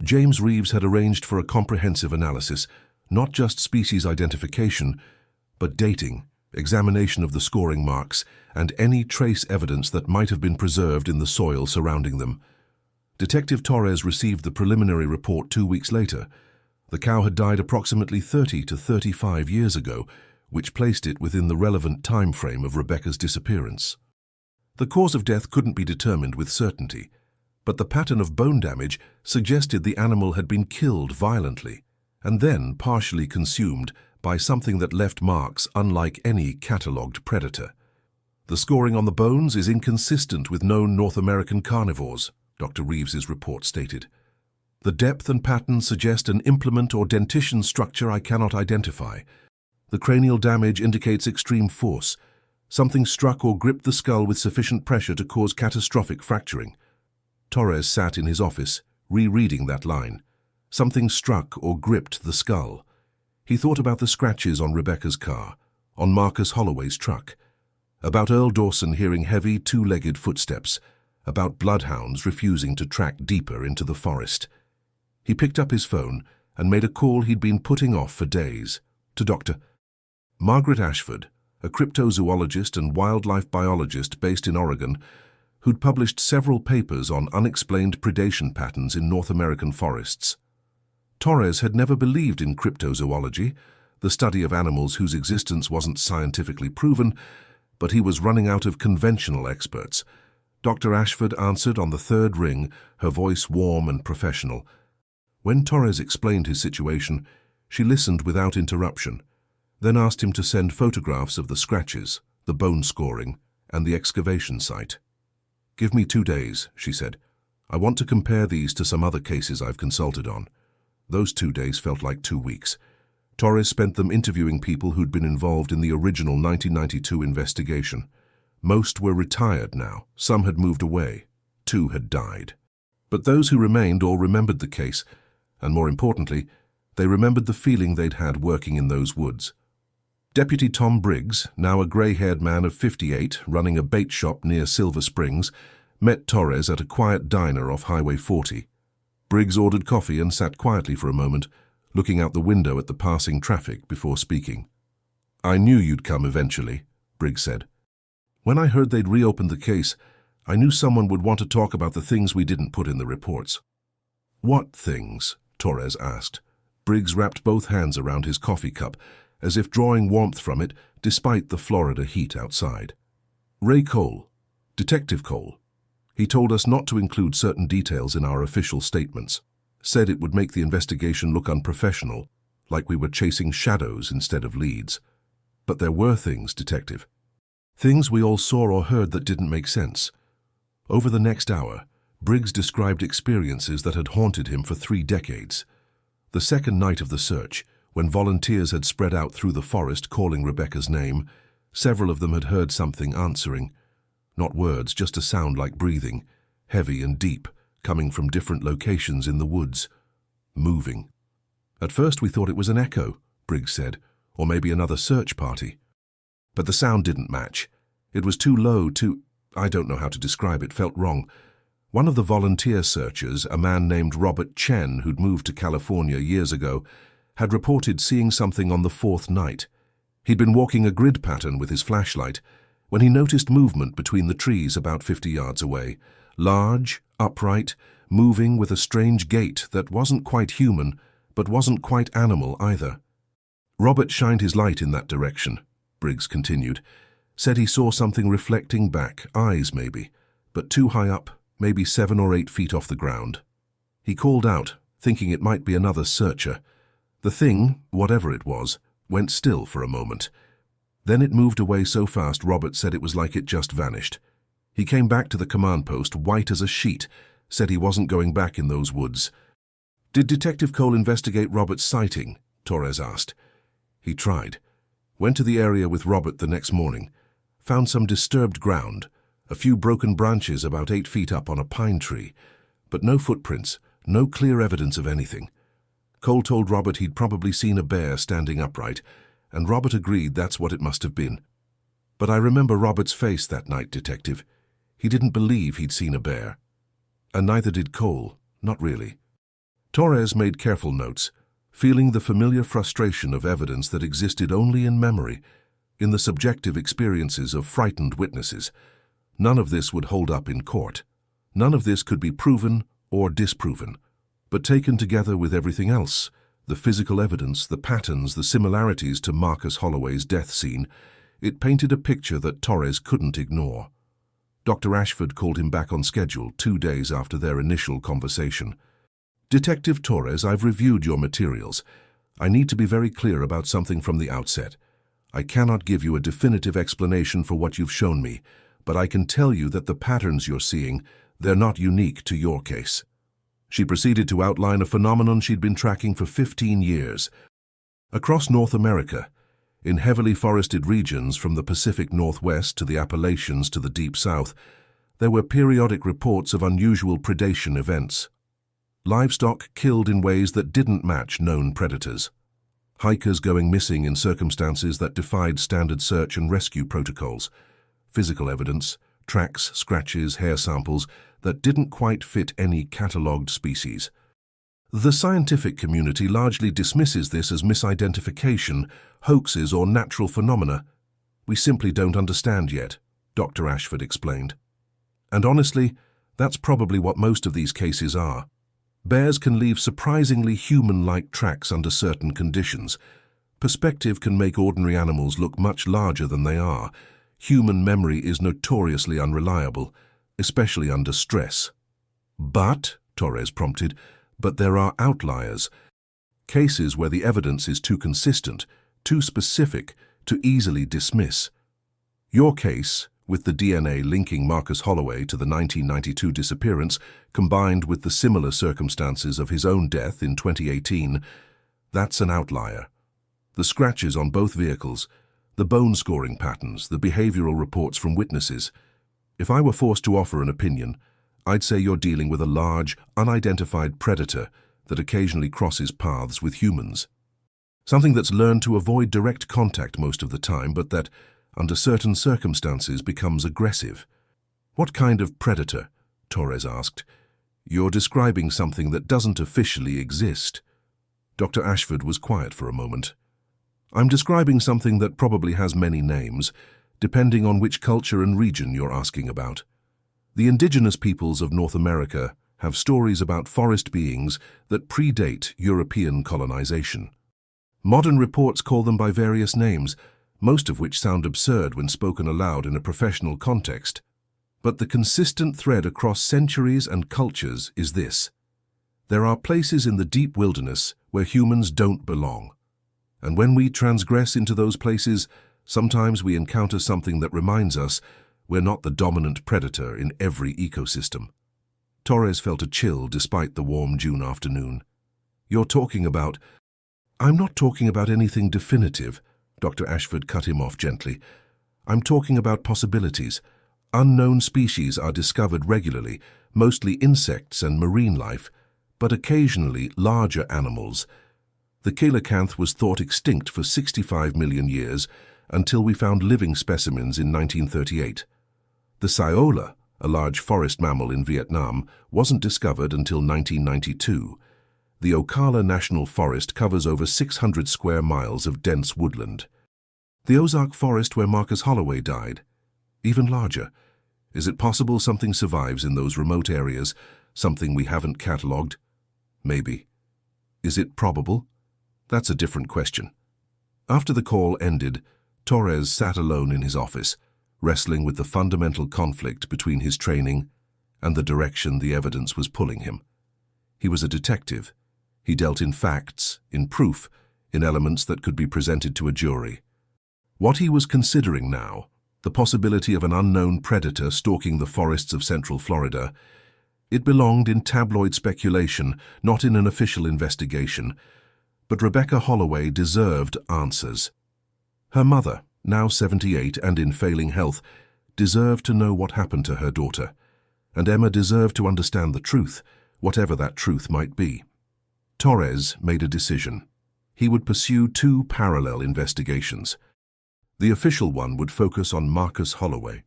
James Reeves had arranged for a comprehensive analysis, not just species identification, but dating, examination of the scoring marks, and any trace evidence that might have been preserved in the soil surrounding them. Detective Torres received the preliminary report 2 weeks later. The cow had died approximately 30 to 35 years ago, which placed it within the relevant time frame of Rebecca's disappearance. The cause of death couldn't be determined with certainty, but the pattern of bone damage suggested the animal had been killed violently and then partially consumed by something that left marks unlike any catalogued predator. "The scoring on the bones is inconsistent with known North American carnivores," Dr. Reeves's report stated. "The depth and pattern suggest an implement or dentition structure I cannot identify. The cranial damage indicates extreme force. Something struck or gripped the skull with sufficient pressure to cause catastrophic fracturing." Torres sat in his office, rereading that line. Something struck or gripped the skull. He thought about the scratches on Rebecca's car, on Marcus Holloway's truck, about Earl Dawson hearing heavy, two-legged footsteps, about bloodhounds refusing to track deeper into the forest. He picked up his phone and made a call he'd been putting off for days, to Dr. Margaret Ashford, a cryptozoologist and wildlife biologist based in Oregon, who'd published several papers on unexplained predation patterns in North American forests. Torres had never believed in cryptozoology, the study of animals whose existence wasn't scientifically proven, but he was running out of conventional experts. Dr. Ashford answered on the third ring, her voice warm and professional. When Torres explained his situation, she listened without interruption, then asked him to send photographs of the scratches, the bone scoring, and the excavation site. "Give me 2 days," she said. "I want to compare these to some other cases I've consulted on." Those 2 days felt like 2 weeks. Torres spent them interviewing people who'd been involved in the original 1992 investigation. Most were retired now, some had moved away, 2 had died. But those who remained all remembered the case, and more importantly, they remembered the feeling they'd had working in those woods. Deputy Tom Briggs, now a grey-haired man of 58, running a bait shop near Silver Springs, met Torres at a quiet diner off Highway 40. Briggs ordered coffee and sat quietly for a moment, looking out the window at the passing traffic before speaking. "I knew you'd come eventually," Briggs said. "When I heard they'd reopened the case, I knew someone would want to talk about the things we didn't put in the reports." "What things?" Torres asked. Briggs wrapped both hands around his coffee cup, as if drawing warmth from it despite the Florida heat outside. "Ray Cole. Detective Cole." He told us not to include certain details in our official statements, said it would make the investigation look unprofessional, like we were chasing shadows instead of leads. But there were things, Detective. Things we all saw or heard that didn't make sense. Over the next hour, Briggs described experiences that had haunted him for 3 decades. The second night of the search, when volunteers had spread out through the forest calling Rebecca's name, several of them had heard something answering. Not words, just a sound like breathing, heavy and deep, coming from different locations in the woods. Moving. At first we thought it was an echo, Briggs said, or maybe another search party. But the sound didn't match. It was too low, I don't know how to describe it, felt wrong. One of the volunteer searchers, a man named Robert Chen, who'd moved to California years ago, had reported seeing something on the 4th night. He'd been walking a grid pattern with his flashlight when he noticed movement between the trees about 50 yards away. Large, upright, moving with a strange gait that wasn't quite human, but wasn't quite animal either. Robert shined his light in that direction, Briggs continued. Said he saw something reflecting back, eyes maybe, but too high up, maybe 7 or 8 feet off the ground. He called out, thinking it might be another searcher. The thing, whatever it was, went still for a moment. Then it moved away so fast Robert said it was like it just vanished. He came back to the command post, white as a sheet, said he wasn't going back in those woods. Did Detective Cole investigate Robert's sighting? Torres asked. He tried. Went to the area with Robert the next morning. Found some disturbed ground, a few broken branches about 8 feet up on a pine tree, but no footprints, no clear evidence of anything. Cole told Robert he'd probably seen a bear standing upright, and Robert agreed that's what it must have been. But I remember Robert's face that night, Detective. He didn't believe he'd seen a bear. And neither did Cole, not really. Torres made careful notes, feeling the familiar frustration of evidence that existed only in memory, in the subjective experiences of frightened witnesses. None of this would hold up in court. None of this could be proven or disproven. But taken together with everything else, the physical evidence, the patterns, the similarities to Marcus Holloway's death scene, it painted a picture that Torres couldn't ignore. Dr. Ashford called him back on schedule 2 days after their initial conversation. Detective Torres, I've reviewed your materials. I need to be very clear about something from the outset. I cannot give you a definitive explanation for what you've shown me, but I can tell you that the patterns you're seeing, they're not unique to your case. She proceeded to outline a phenomenon she'd been tracking for 15 years. Across North America, in heavily forested regions from the Pacific Northwest to the Appalachians to the Deep South, there were periodic reports of unusual predation events. Livestock killed in ways that didn't match known predators. Hikers going missing in circumstances that defied standard search and rescue protocols. Physical evidence, tracks, scratches, hair samples that didn't quite fit any catalogued species. The scientific community largely dismisses this as misidentification, hoaxes, or natural phenomena. We simply don't understand yet, Dr. Ashford explained. And honestly, that's probably what most of these cases are. Bears can leave surprisingly human-like tracks under certain conditions. Perspective can make ordinary animals look much larger than they are. Human memory is notoriously unreliable, especially under stress. But, Torres prompted, but there are outliers. Cases where the evidence is too consistent, too specific, to easily dismiss. Your case, with the DNA linking Marcus Holloway to the 1992 disappearance, combined with the similar circumstances of his own death in 2018, that's an outlier. The scratches on both vehicles, the bone scoring patterns, the behavioral reports from witnesses. If I were forced to offer an opinion, I'd say you're dealing with a large, unidentified predator that occasionally crosses paths with humans. Something that's learned to avoid direct contact most of the time, but that, under certain circumstances, becomes aggressive. What kind of predator? Torres asked. You're describing something that doesn't officially exist. Dr. Ashford was quiet for a moment. I'm describing something that probably has many names, depending on which culture and region you're asking about. The indigenous peoples of North America have stories about forest beings that predate European colonization. Modern reports call them by various names, most of which sound absurd when spoken aloud in a professional context. But the consistent thread across centuries and cultures is this: there are places in the deep wilderness where humans don't belong. And when we transgress into those places, sometimes we encounter something that reminds us we're not the dominant predator in every ecosystem. Torres felt a chill despite the warm June afternoon. "You're talking about—" "I'm not talking about anything definitive," Dr. Ashford cut him off gently. "I'm talking about possibilities. Unknown species are discovered regularly, mostly insects and marine life, but occasionally larger animals. The coelacanth was thought extinct for 65 million years until we found living specimens in 1938. The Saola, a large forest mammal in Vietnam, wasn't discovered until 1992. The Ocala National Forest covers over 600 square miles of dense woodland. The Ozark Forest where Marcus Holloway died, even larger. Is it possible something survives in those remote areas, something we haven't catalogued? Maybe. Is it probable? That's a different question." After the call ended, Torres sat alone in his office, wrestling with the fundamental conflict between his training and the direction the evidence was pulling him. He was a detective. He dealt in facts, in proof, in elements that could be presented to a jury. What he was considering now, the possibility of an unknown predator stalking the forests of central Florida, it belonged in tabloid speculation, not in an official investigation. But Rebecca Holloway deserved answers. Her mother, now 78 and in failing health, deserved to know what happened to her daughter, and Emma deserved to understand the truth, whatever that truth might be. Torres made a decision. He would pursue two parallel investigations. The official one would focus on Marcus Holloway,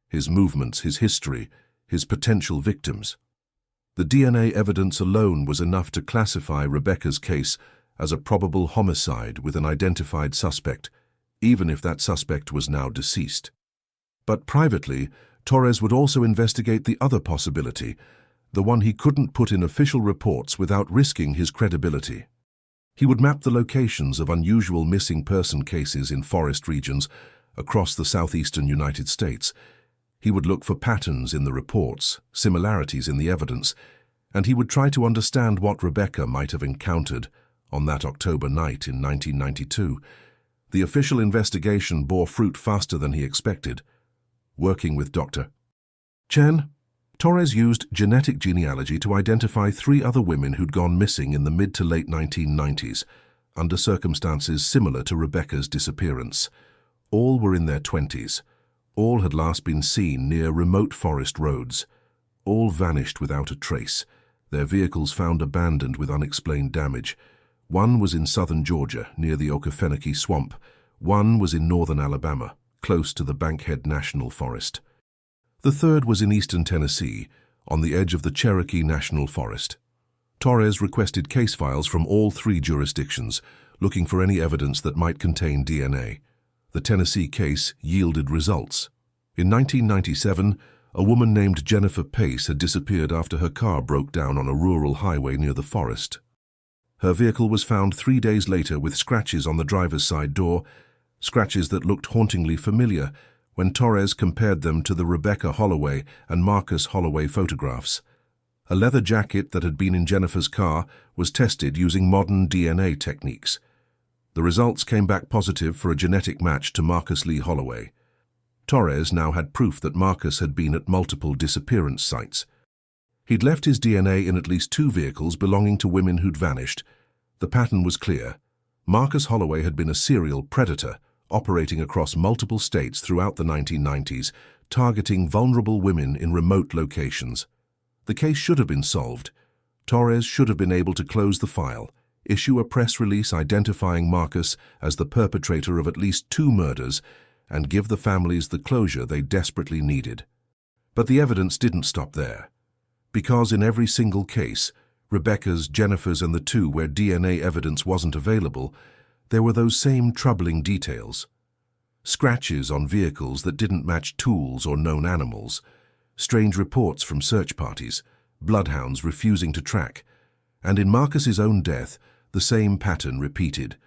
his movements, his history, his potential victims. The DNA evidence alone was enough to classify Rebecca's case as a probable homicide with an identified suspect, even if that suspect was now deceased. But privately, Torres would also investigate the other possibility, the one he couldn't put in official reports without risking his credibility. He would map the locations of unusual missing person cases in forest regions across the southeastern United States. He would look for patterns in the reports, similarities in the evidence, and he would try to understand what Rebecca might have encountered on that October night in 1992. The official investigation bore fruit faster than he expected. Working with Dr. Chen, Torres used genetic genealogy to identify 3 other women who'd gone missing in the mid to late 1990s, under circumstances similar to Rebecca's disappearance. All were in their 20s. All had last been seen near remote forest roads. All vanished without a trace, their vehicles found abandoned with unexplained damage. One was in southern Georgia, near the Okefenokee Swamp. One was in northern Alabama, close to the Bankhead National Forest. The third was in eastern Tennessee, on the edge of the Cherokee National Forest. Torres requested case files from all 3 jurisdictions, looking for any evidence that might contain DNA. The Tennessee case yielded results. In 1997, a woman named Jennifer Pace had disappeared after her car broke down on a rural highway near the forest. Her vehicle was found 3 days later with scratches on the driver's side door, scratches that looked hauntingly familiar when Torres compared them to the Rebecca Holloway and Marcus Holloway photographs. A leather jacket that had been in Jennifer's car was tested using modern DNA techniques. The results came back positive for a genetic match to Marcus Lee Holloway. Torres now had proof that Marcus had been at multiple disappearance sites. He'd left his DNA in at least 2 vehicles belonging to women who'd vanished. The pattern was clear. Marcus Holloway had been a serial predator, operating across multiple states throughout the 1990s, targeting vulnerable women in remote locations. The case should have been solved. Torres should have been able to close the file, issue a press release identifying Marcus as the perpetrator of at least 2 murders, and give the families the closure they desperately needed. But the evidence didn't stop there. Because in every single case, Rebecca's, Jennifer's, and the 2 where DNA evidence wasn't available, there were those same troubling details. Scratches on vehicles that didn't match tools or known animals, strange reports from search parties, bloodhounds refusing to track, and in Marcus's own death, the same pattern repeated.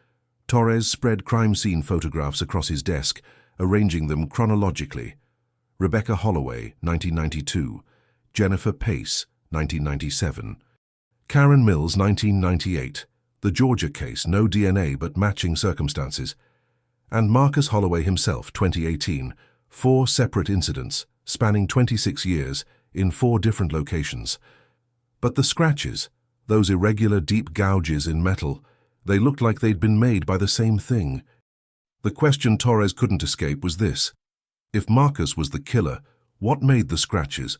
Torres spread crime scene photographs across his desk, arranging them chronologically. Rebecca Holloway, 1992. Jennifer Pace, 1997. Karen Mills, 1998. The Georgia case, no DNA but matching circumstances. And Marcus Holloway himself, 2018. 4 separate incidents, spanning 26 years, in 4 different locations. But the scratches, those irregular deep gouges in metal, they looked like they'd been made by the same thing. The question Torres couldn't escape was this: if Marcus was the killer, what made the scratches,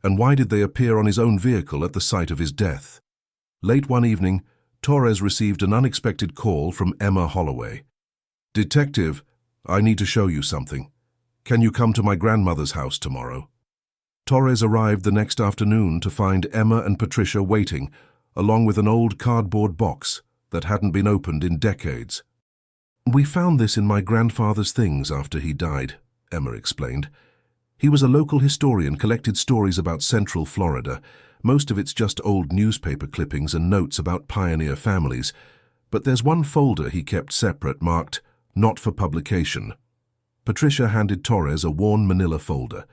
and why did they appear on his own vehicle at the site of his death? Late one evening, Torres received an unexpected call from Emma Holloway. "Detective, I need to show you something. Can you come to my grandmother's house tomorrow?" Torres arrived the next afternoon to find Emma and Patricia waiting, along with an old cardboard box that hadn't been opened in decades. "We found this in my grandfather's things after he died," Emma explained. "He was a local historian, collected stories about Central Florida. Most of it's just old newspaper clippings and notes about pioneer families. But there's one folder he kept separate marked, 'Not for publication.'" Patricia handed Torres a worn manila folder.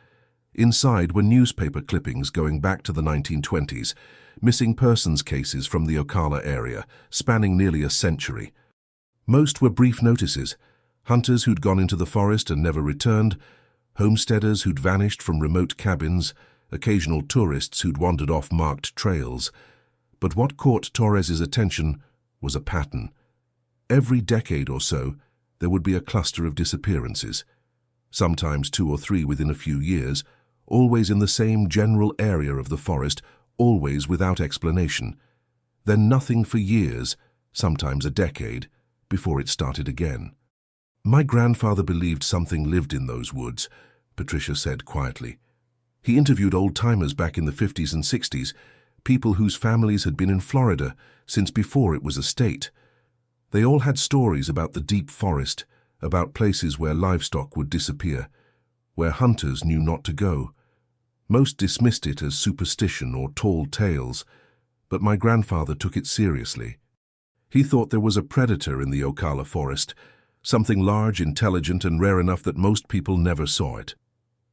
Inside were newspaper clippings going back to the 1920s, missing persons cases from the Ocala area, spanning nearly a century. Most were brief notices: hunters who'd gone into the forest and never returned, homesteaders who'd vanished from remote cabins, occasional tourists who'd wandered off marked trails. But what caught Torres's attention was a pattern. Every decade or so, there would be a cluster of disappearances, sometimes 2 or 3 within a few years, always in the same general area of the forest, always without explanation. Then nothing for years, sometimes a decade, before it started again. "My grandfather believed something lived in those woods," Patricia said quietly. "He interviewed old-timers back in the 50s and 60s, people whose families had been in Florida since before it was a state. They all had stories about the deep forest, about places where livestock would disappear, where hunters knew not to go. Most dismissed it as superstition or tall tales, but my grandfather took it seriously. He thought there was a predator in the Ocala forest, something large, intelligent, and rare enough that most people never saw it."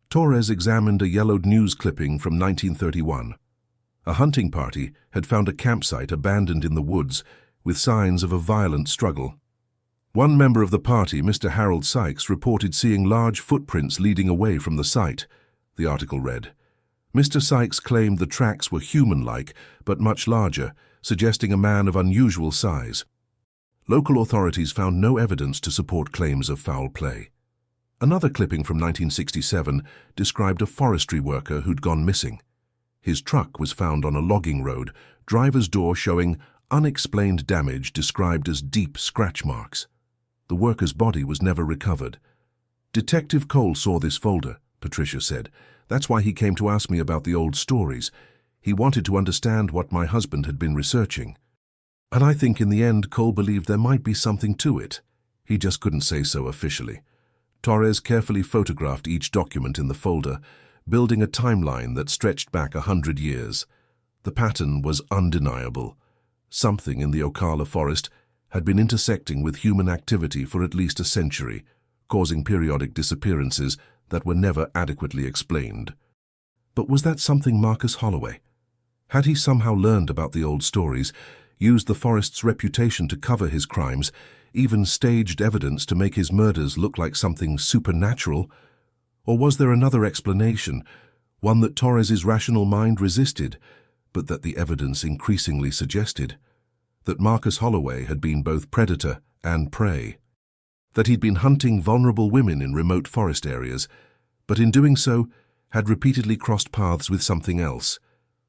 Torres examined a yellowed news clipping from 1931. A hunting party had found a campsite abandoned in the woods with signs of a violent struggle. One member of the party, Mr. Harold Sykes, reported seeing large footprints leading away from the site, the article read. Mr. Sykes claimed the tracks were human-like, but much larger, suggesting a man of unusual size. Local authorities found no evidence to support claims of foul play. Another clipping from 1967 described a forestry worker who'd gone missing. His truck was found on a logging road, driver's door showing unexplained damage described as deep scratch marks. The worker's body was never recovered. "Detective Cole saw this folder," Patricia said. "That's why he came to ask me about the old stories. He wanted to understand what my husband had been researching. And I think in the end Cole believed there might be something to it. He just couldn't say so officially." Torres carefully photographed each document in the folder, building a timeline that stretched back 100 years. The pattern was undeniable. Something in the Ocala forest had been intersecting with human activity for at least a century, causing periodic disappearances that were never adequately explained. But was that something Marcus Holloway? Had he somehow learned about the old stories, used the forest's reputation to cover his crimes, even staged evidence to make his murders look like something supernatural? Or was there another explanation, one that Torres's rational mind resisted, but that the evidence increasingly suggested? That Marcus Holloway had been both predator and prey. That he'd been hunting vulnerable women in remote forest areas, but in doing so had repeatedly crossed paths with something else,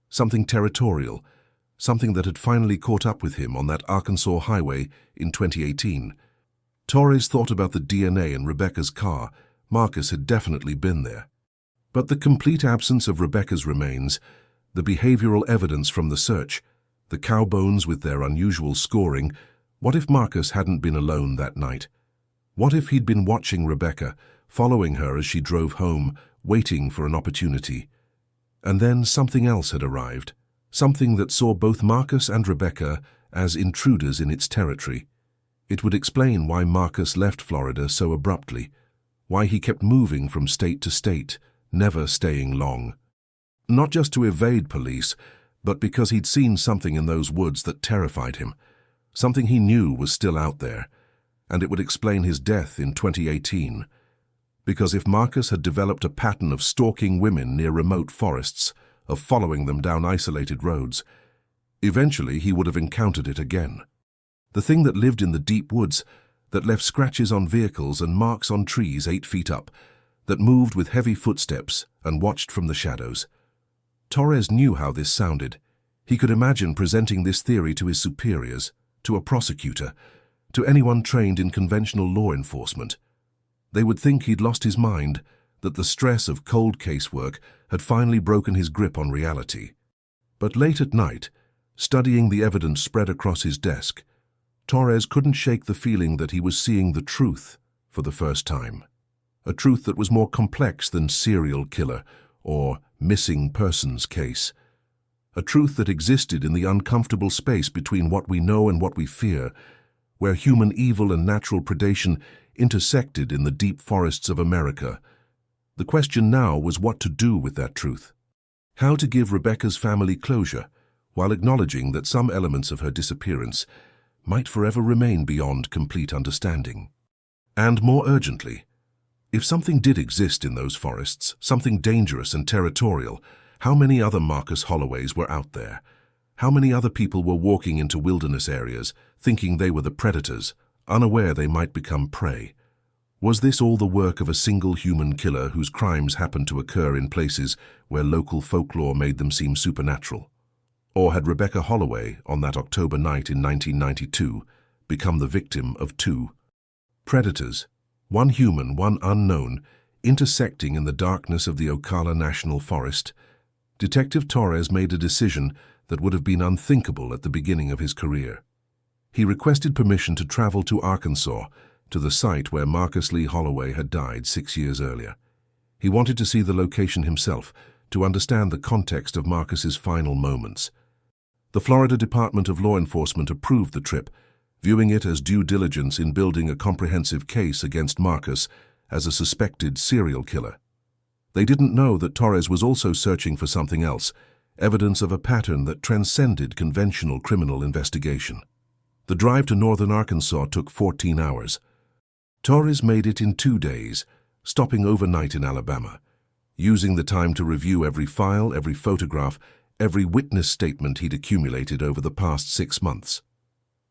something territorial, something that had finally caught up with him on that Arkansas highway in 2018. Torres thought about the DNA in Rebecca's car. Marcus had definitely been there. But the complete absence of Rebecca's remains, the behavioral evidence from the search, the cow bones with their unusual scoring, what if Marcus hadn't been alone that night? What if he'd been watching Rebecca, following her as she drove home, waiting for an opportunity? And then something else had arrived, something that saw both Marcus and Rebecca as intruders in its territory. It would explain why Marcus left Florida so abruptly, why he kept moving from state to state, never staying long. Not just to evade police, but because he'd seen something in those woods that terrified him, something he knew was still out there, and it would explain his death in 2018. Because if Marcus had developed a pattern of stalking women near remote forests, of following them down isolated roads, eventually he would have encountered it again. The thing that lived in the deep woods, that left scratches on vehicles and marks on trees 8 feet up, that moved with heavy footsteps and watched from the shadows. Torres knew how this sounded. He could imagine presenting this theory to his superiors, to a prosecutor, to anyone trained in conventional law enforcement. They would think he'd lost his mind, that the stress of cold case work had finally broken his grip on reality. But late at night, studying the evidence spread across his desk, Torres couldn't shake the feeling that he was seeing the truth for the first time. A truth that was more complex than serial killer or missing persons case. A truth that existed in the uncomfortable space between what we know and what we fear, where human evil and natural predation intersected in the deep forests of America. The question now was what to do with that truth. How to give Rebecca's family closure, while acknowledging that some elements of her disappearance might forever remain beyond complete understanding. And more urgently, if something did exist in those forests, something dangerous and territorial, how many other Marcus Holloways were out there? How many other people were walking into wilderness areas, thinking they were the predators, unaware they might become prey? Was this all the work of a single human killer whose crimes happened to occur in places where local folklore made them seem supernatural? Or had Rebecca Holloway, on that October night in 1992, become the victim of 2 predators, one human, one unknown, intersecting in the darkness of the Ocala National Forest? Detective Torres made a decision that would have been unthinkable at the beginning of his career. He requested permission to travel to Arkansas, to the site where Marcus Lee Holloway had died 6 years earlier. He wanted to see the location himself, to understand the context of Marcus's final moments. The Florida Department of Law Enforcement approved the trip, viewing it as due diligence in building a comprehensive case against Marcus as a suspected serial killer. They didn't know that Torres was also searching for something else, evidence of a pattern that transcended conventional criminal investigation. The drive to northern Arkansas took 14 hours. Torres made it in 2 days, stopping overnight in Alabama, using the time to review every file, every photograph, every witness statement he'd accumulated over the past 6 months.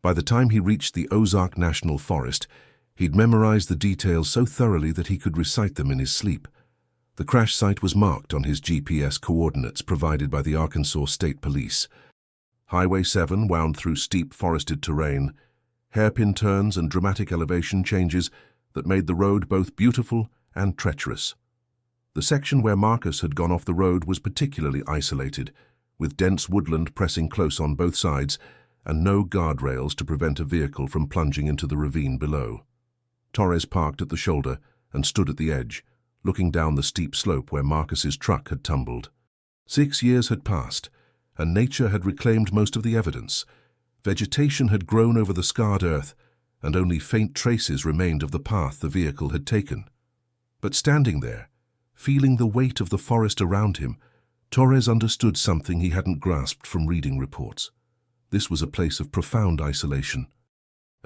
By the time he reached the Ozark National Forest, he'd memorized the details so thoroughly that he could recite them in his sleep. The crash site was marked on his GPS coordinates provided by the Arkansas State Police. Highway 7 wound through steep forested terrain, hairpin turns and dramatic elevation changes that made the road both beautiful and treacherous. The section where Marcus had gone off the road was particularly isolated, with dense woodland pressing close on both sides and no guardrails to prevent a vehicle from plunging into the ravine below. Torres parked at the shoulder and stood at the edge, looking down the steep slope where Marcus's truck had tumbled. 6 years had passed, and nature had reclaimed most of the evidence. Vegetation had grown over the scarred earth, and only faint traces remained of the path the vehicle had taken. But standing there, feeling the weight of the forest around him, Torres understood something he hadn't grasped from reading reports. This was a place of profound isolation.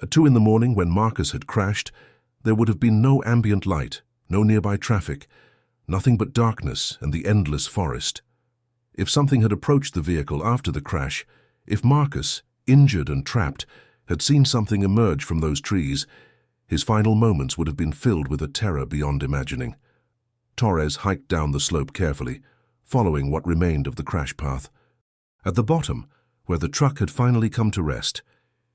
At 2 in the morning, when Marcus had crashed, there would have been no ambient light, no nearby traffic, nothing but darkness and the endless forest. If something had approached the vehicle after the crash, if Marcus, injured and trapped, had seen something emerge from those trees, his final moments would have been filled with a terror beyond imagining. Torres hiked down the slope carefully, following what remained of the crash path. At the bottom, where the truck had finally come to rest,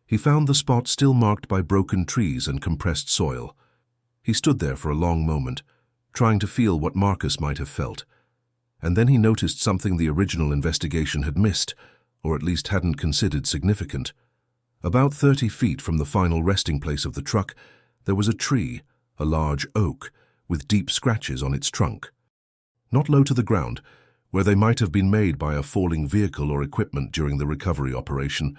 he found the spot still marked by broken trees and compressed soil. He stood there for a long moment, trying to feel what Marcus might have felt. And then he noticed something the original investigation had missed, or at least hadn't considered significant. About 30 feet from the final resting place of the truck, there was a tree, a large oak, with deep scratches on its trunk. Not low to the ground, where they might have been made by a falling vehicle or equipment during the recovery operation.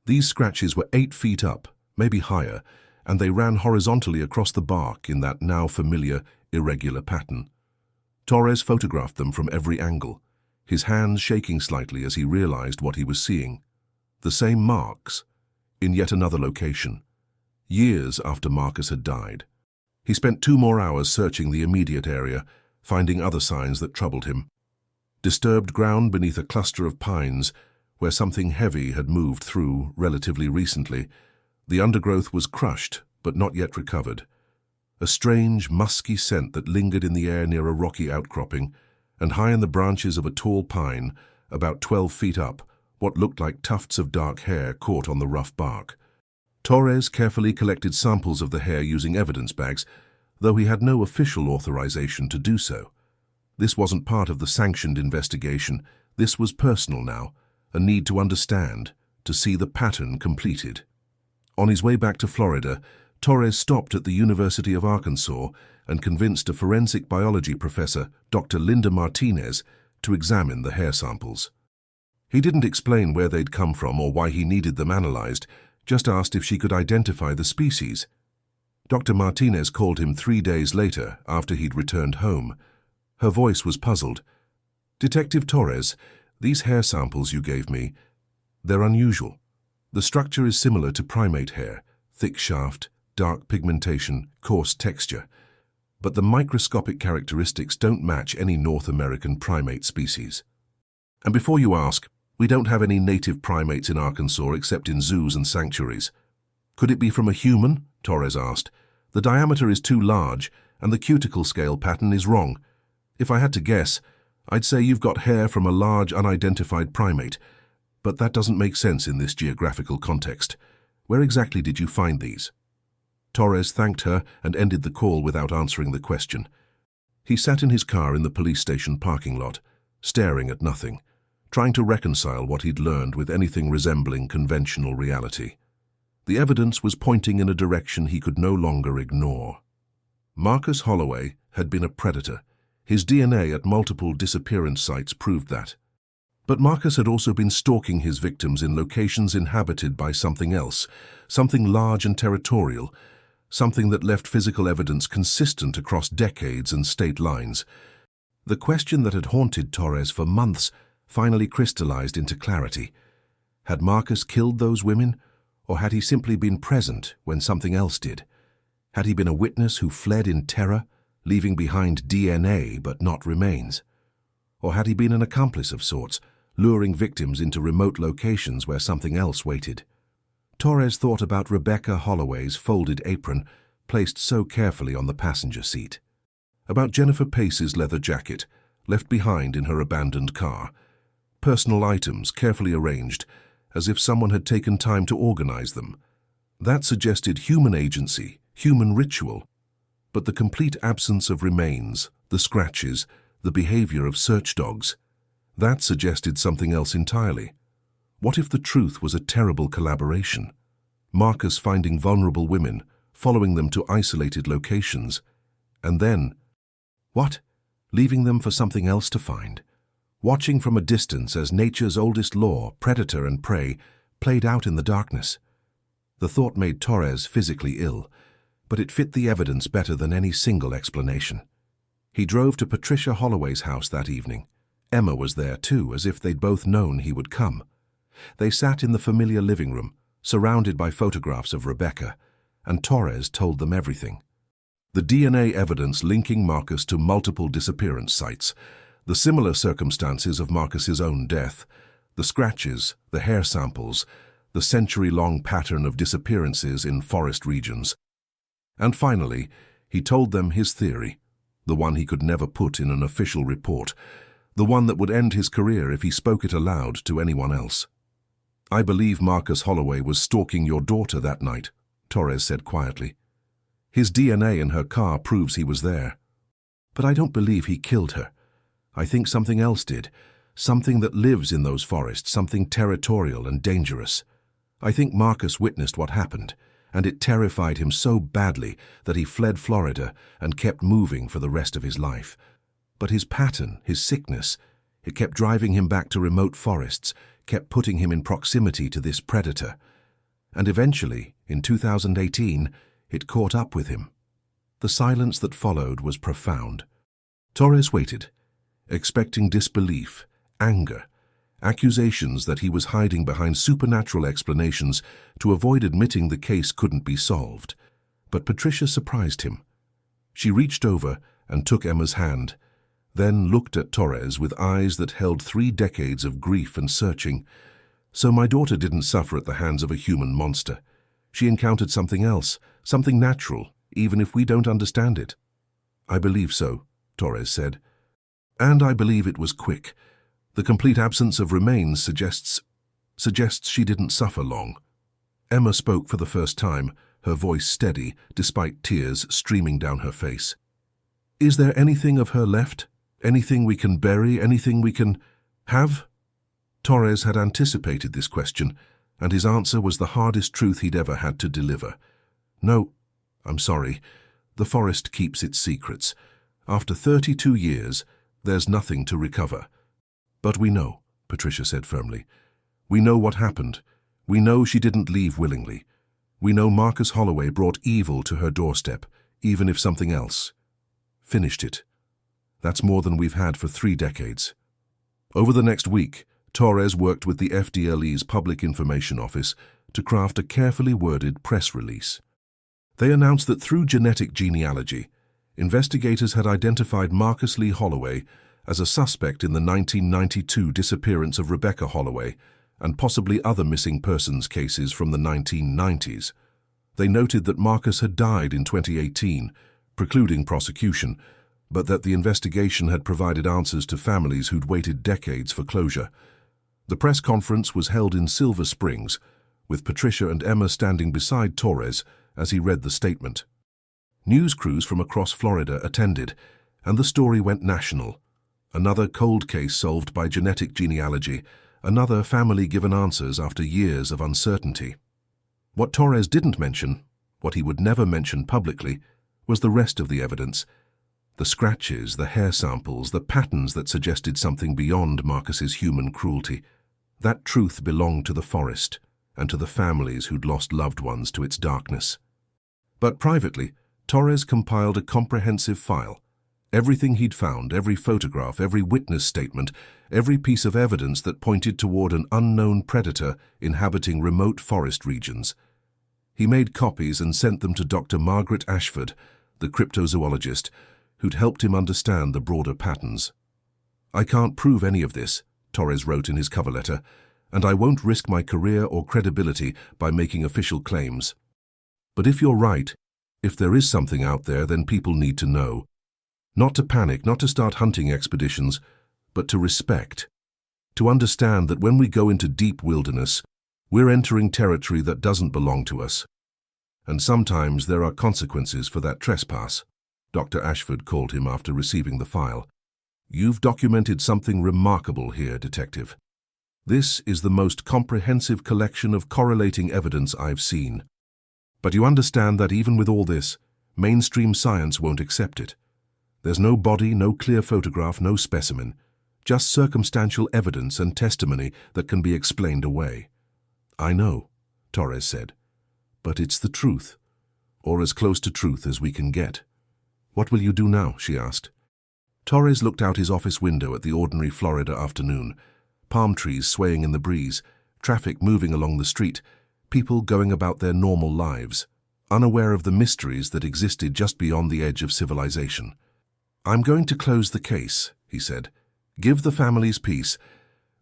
These scratches were 8 feet up, maybe higher, and they ran horizontally across the bark in that now familiar, irregular pattern. Torres photographed them from every angle, his hands shaking slightly as he realized what he was seeing. The same marks, in yet another location, years after Marcus had died. He spent 2 more hours searching the immediate area, finding other signs that troubled him. Disturbed ground beneath a cluster of pines, where something heavy had moved through relatively recently. The undergrowth was crushed, but not yet recovered. A strange, musky scent that lingered in the air near a rocky outcropping, and high in the branches of a tall pine, about 12 feet up, what looked like tufts of dark hair caught on the rough bark. Torres carefully collected samples of the hair using evidence bags, though he had no official authorization to do so. This wasn't part of the sanctioned investigation. This was personal now, a need to understand, to see the pattern completed. On his way back to Florida, Torres stopped at the University of Arkansas and convinced a forensic biology professor, Dr. Linda Martinez, to examine the hair samples. He didn't explain where they'd come from or why he needed them analyzed, just asked if she could identify the species. Dr. Martinez called him 3 days later after he'd returned home. Her voice was puzzled. "Detective Torres, these hair samples you gave me, they're unusual. The structure is similar to primate hair, thick shaft, dark pigmentation, coarse texture. But the microscopic characteristics don't match any North American primate species. And before you ask, we don't have any native primates in Arkansas except in zoos and sanctuaries. Could it be from a human?" Torres asked. "The diameter is too large and the cuticle scale pattern is wrong. If I had to guess, I'd say you've got hair from a large unidentified primate, but that doesn't make sense in this geographical context. Where exactly did you find these?" Torres thanked her and ended the call without answering the question. He sat in his car in the police station parking lot, staring at nothing, trying to reconcile what he'd learned with anything resembling conventional reality. The evidence was pointing in a direction he could no longer ignore. Marcus Holloway had been a predator. His DNA at multiple disappearance sites proved that. But Marcus had also been stalking his victims in locations inhabited by something else, something large and territorial, something that left physical evidence consistent across decades and state lines. The question that had haunted Torres for months finally crystallized into clarity. Had Marcus killed those women, or had he simply been present when something else did? Had he been a witness who fled in terror, leaving behind DNA but not remains? Or had he been an accomplice of sorts, luring victims into remote locations where something else waited? Torres thought about Rebecca Holloway's folded apron, placed so carefully on the passenger seat. About Jennifer Pace's leather jacket, left behind in her abandoned car. Personal items carefully arranged, as if someone had taken time to organize them. That suggested human agency, human ritual. But the complete absence of remains, the scratches, the behavior of search dogs, that suggested something else entirely. What if the truth was a terrible collaboration? Marcus finding vulnerable women, following them to isolated locations, and then, what? Leaving them for something else to find? Watching from a distance as nature's oldest law, predator and prey, played out in the darkness. The thought made Torres physically ill, but it fit the evidence better than any single explanation. He drove to Patricia Holloway's house that evening. Emma was there too, as if they'd both known he would come. They sat in the familiar living room, surrounded by photographs of Rebecca, and Torres told them everything. The DNA evidence linking Marcus to multiple disappearance sites, the similar circumstances of Marcus's own death, the scratches, the hair samples, the century-long pattern of disappearances in forest regions. And finally, he told them his theory, the one he could never put in an official report, the one that would end his career if he spoke it aloud to anyone else. "I believe Marcus Holloway was stalking your daughter that night," Torres said quietly. "His DNA in her car proves he was there. But I don't believe he killed her. I think something else did, something that lives in those forests, something territorial and dangerous. I think Marcus witnessed what happened, and it terrified him so badly that he fled Florida and kept moving for the rest of his life. But his pattern, his sickness, it kept driving him back to remote forests, kept putting him in proximity to this predator. And eventually, in 2018, it caught up with him." The silence that followed was profound. Torres waited, expecting disbelief, anger, accusations that he was hiding behind supernatural explanations to avoid admitting the case couldn't be solved. But Patricia surprised him. She reached over and took Emma's hand, then looked at Torres with eyes that held 3 decades of grief and searching. So my daughter didn't suffer at the hands of a human monster. She encountered something else, something natural, even if we don't understand it. I believe so, Torres said. And I believe it was quick. The complete absence of remains suggests she didn't suffer long. Emma spoke for the first time, her voice steady, despite tears streaming down her face. Is there anything of her left? Anything we can bury? Anything we can have? Torres had anticipated this question, and his answer was the hardest truth he'd ever had to deliver. No, I'm sorry. The forest keeps its secrets. After 32 years, there's nothing to recover. But we know, Patricia said firmly. We know what happened. We know she didn't leave willingly. We know Marcus Holloway brought evil to her doorstep, even if something else finished it. That's more than we've had for 3 decades. Over the next week, Torres worked with the FDLE's Public Information Office to craft a carefully worded press release. They announced that through genetic genealogy, investigators had identified Marcus Lee Holloway as a suspect in the 1992 disappearance of Rebecca Holloway and possibly other missing persons cases from the 1990s. They noted that Marcus had died in 2018, precluding prosecution, but that the investigation had provided answers to families who'd waited decades for closure. The press conference was held in Silver Springs, with Patricia and Emma standing beside Torres as he read the statement. News crews from across Florida attended, and the story went national. Another cold case solved by genetic genealogy, another family given answers after years of uncertainty. What Torres didn't mention, what he would never mention publicly, was the rest of the evidence. The scratches, the hair samples, the patterns that suggested something beyond Marcus's human cruelty. That truth belonged to the forest and to the families who'd lost loved ones to its darkness. But privately, Torres compiled a comprehensive file. Everything he'd found, every photograph, every witness statement, every piece of evidence that pointed toward an unknown predator inhabiting remote forest regions. He made copies and sent them to Dr. Margaret Ashford, the cryptozoologist, who'd helped him understand the broader patterns. I can't prove any of this, Torres wrote in his cover letter, and I won't risk my career or credibility by making official claims. But if you're right, if there is something out there, then people need to know. Not to panic, not to start hunting expeditions, but to respect. To understand that when we go into deep wilderness, we're entering territory that doesn't belong to us. And sometimes there are consequences for that trespass. Dr. Ashford called him after receiving the file. You've documented something remarkable here, Detective. This is the most comprehensive collection of correlating evidence I've seen. But you understand that even with all this, mainstream science won't accept it. There's no body, no clear photograph, no specimen, just circumstantial evidence and testimony that can be explained away. I know, Torres said, but it's the truth, or as close to truth as we can get. What will you do now? She asked. Torres looked out his office window at the ordinary Florida afternoon, palm trees swaying in the breeze, traffic moving along the street, people going about their normal lives, unaware of the mysteries that existed just beyond the edge of civilization. I'm going to close the case, he said, give the families peace,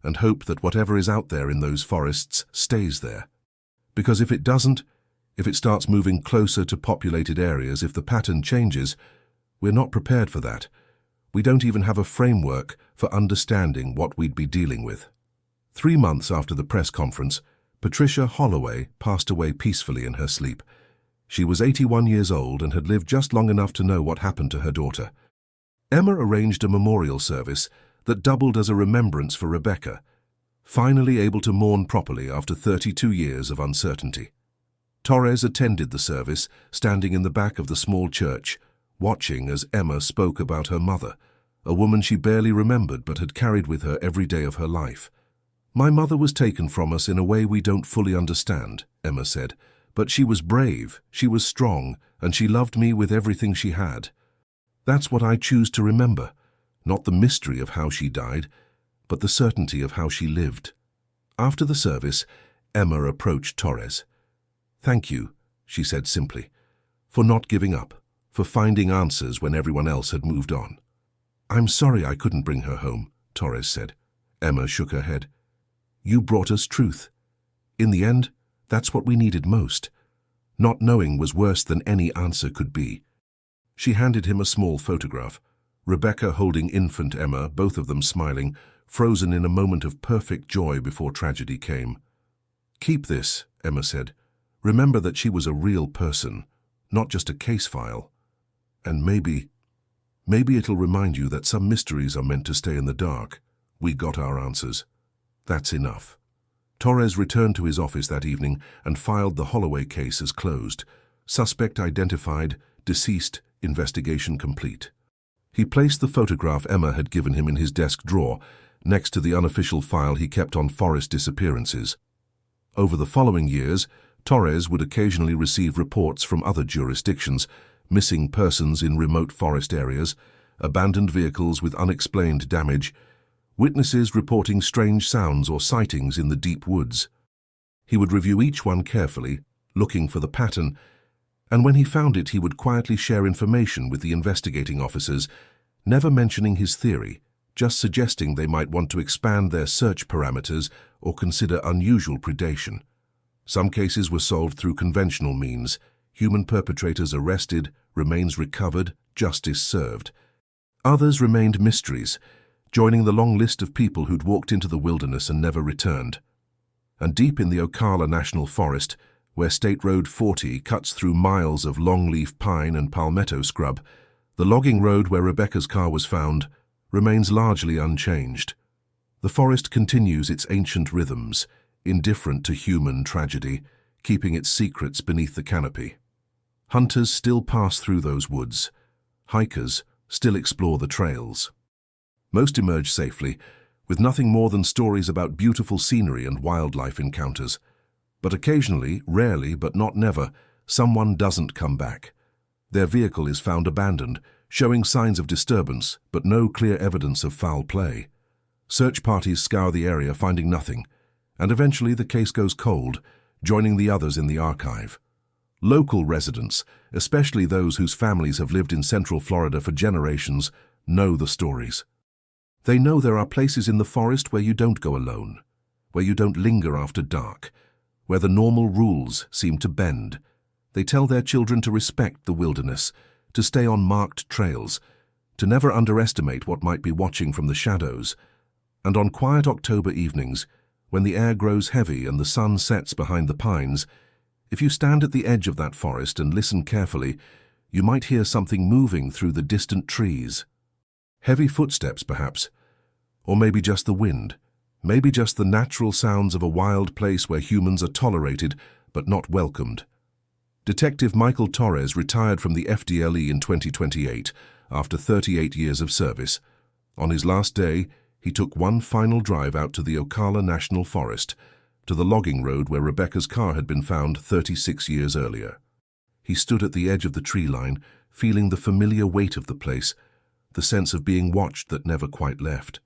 and hope that whatever is out there in those forests stays there. Because if it doesn't, if it starts moving closer to populated areas, if the pattern changes, we're not prepared for that. We don't even have a framework for understanding what we'd be dealing with. 3 months after the press conference, Patricia Holloway passed away peacefully in her sleep. She was 81 years old and had lived just long enough to know what happened to her daughter. Emma arranged a memorial service that doubled as a remembrance for Rebecca, finally able to mourn properly after 32 years of uncertainty. Torres attended the service, standing in the back of the small church, watching as Emma spoke about her mother, a woman she barely remembered but had carried with her every day of her life. My mother was taken from us in a way we don't fully understand, Emma said, but she was brave, she was strong, and she loved me with everything she had. That's what I choose to remember, Not the mystery of how she died, but the certainty of how she lived. After the service, Emma approached Torres. "Thank you," she said simply, "for not giving up, for finding answers when everyone else had moved on." "I'm sorry I couldn't bring her home," Torres said. Emma shook her head. "You brought us truth. In the end, that's what we needed most. Not knowing was worse than any answer could be." She handed him a small photograph. Rebecca holding infant Emma, both of them smiling, frozen in a moment of perfect joy before tragedy came. "Keep this," Emma said. "Remember that she was a real person, not just a case file. And maybe it'll remind you that some mysteries are meant to stay in the dark. We got our answers. That's enough." Torres returned to his office that evening and filed the Holloway case as closed. Suspect identified, deceased, investigation complete. He placed the photograph Emma had given him in his desk drawer, next to the unofficial file he kept on forest disappearances. Over the following years, Torres would occasionally receive reports from other jurisdictions, missing persons in remote forest areas, abandoned vehicles with unexplained damage, witnesses reporting strange sounds or sightings in the deep woods. He would review each one carefully, looking for the pattern, and when he found it, he would quietly share information with the investigating officers, never mentioning his theory, just suggesting they might want to expand their search parameters or consider unusual predation. Some cases were solved through conventional means: human perpetrators arrested, remains recovered, justice served. Others remained mysteries, joining the long list of people who'd walked into the wilderness and never returned. And deep in the Ocala National Forest, where State Road 40 cuts through miles of longleaf pine and palmetto scrub, the logging road where Rebecca's car was found remains largely unchanged. The forest continues its ancient rhythms, indifferent to human tragedy, keeping its secrets beneath the canopy. Hunters still pass through those woods. Hikers still explore the trails. Most emerge safely, with nothing more than stories about beautiful scenery and wildlife encounters. But occasionally, rarely but not never, someone doesn't come back. Their vehicle is found abandoned, showing signs of disturbance, but no clear evidence of foul play. Search parties scour the area, finding nothing, and eventually the case goes cold, joining the others in the archive. Local residents, especially those whose families have lived in Central Florida for generations, know the stories. They know there are places in the forest where you don't go alone, where you don't linger after dark, where the normal rules seem to bend. They tell their children to respect the wilderness, to stay on marked trails, to never underestimate what might be watching from the shadows. And on quiet October evenings, when the air grows heavy and the sun sets behind the pines, if you stand at the edge of that forest and listen carefully, you might hear something moving through the distant trees. Heavy footsteps, perhaps, or maybe just the wind, maybe just the natural sounds of a wild place where humans are tolerated but not welcomed. Detective Michael Torres retired from the FDLE in 2028 after 38 years of service. On his last day, he took one final drive out to the Ocala National Forest, to the logging road where Rebecca's car had been found 36 years earlier. He stood at the edge of the tree line, feeling the familiar weight of the place, the sense of being watched that never quite left.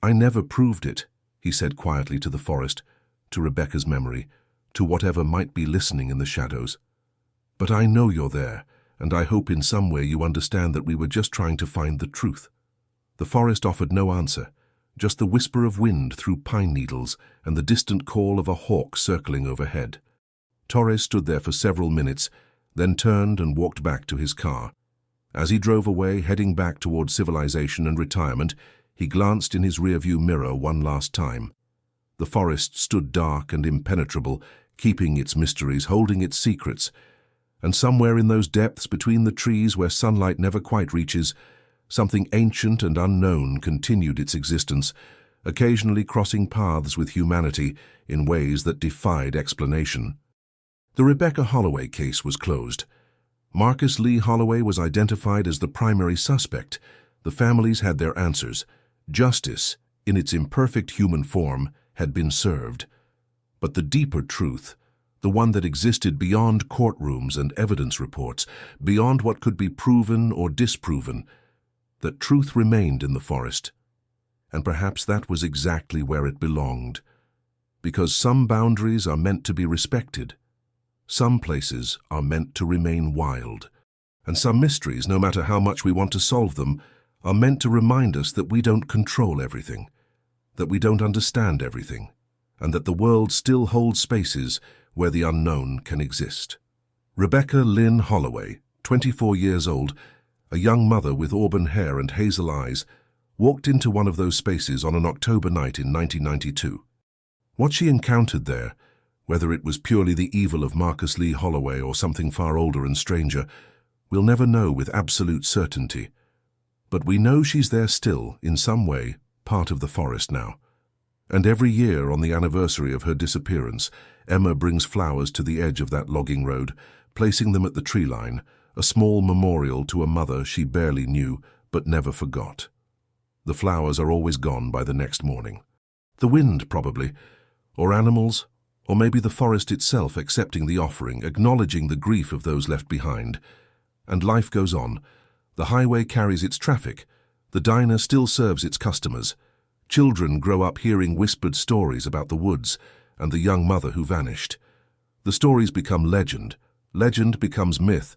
"I never proved it," he said quietly to the forest, to Rebecca's memory, to whatever might be listening in the shadows. "But I know you're there, and I hope in some way you understand that we were just trying to find the truth." The forest offered no answer, just the whisper of wind through pine needles and the distant call of a hawk circling overhead. Torres stood there for several minutes, then turned and walked back to his car. As he drove away, heading back toward civilization and retirement, he glanced in his rearview mirror one last time. The forest stood dark and impenetrable, keeping its mysteries, holding its secrets, and somewhere in those depths between the trees where sunlight never quite reaches, something ancient and unknown continued its existence, occasionally crossing paths with humanity in ways that defied explanation. The Rebecca Holloway case was closed. Marcus Lee Holloway was identified as the primary suspect. The families had their answers. Justice, in its imperfect human form, had been served. But the deeper truth, the one that existed beyond courtrooms and evidence reports, beyond what could be proven or disproven, that truth remained in the forest. And perhaps that was exactly where it belonged. Because some boundaries are meant to be respected. Some places are meant to remain wild. And some mysteries, no matter how much we want to solve them, are meant to remind us that we don't control everything, that we don't understand everything, and that the world still holds spaces where the unknown can exist. Rebecca Lynn Holloway, 24 years old, a young mother with auburn hair and hazel eyes, walked into one of those spaces on an October night in 1992. What she encountered there, whether it was purely the evil of Marcus Lee Holloway or something far older and stranger, we'll never know with absolute certainty. But we know she's there still, in some way, part of the forest now. And every year on the anniversary of her disappearance, Emma brings flowers to the edge of that logging road, placing them at the tree line, a small memorial to a mother she barely knew but never forgot. The flowers are always gone by the next morning. The wind, probably, or animals, or maybe the forest itself accepting the offering, acknowledging the grief of those left behind. And life goes on. The highway carries its traffic. The diner still serves its customers. Children grow up hearing whispered stories about the woods and the young mother who vanished. The stories become legend. Legend becomes myth.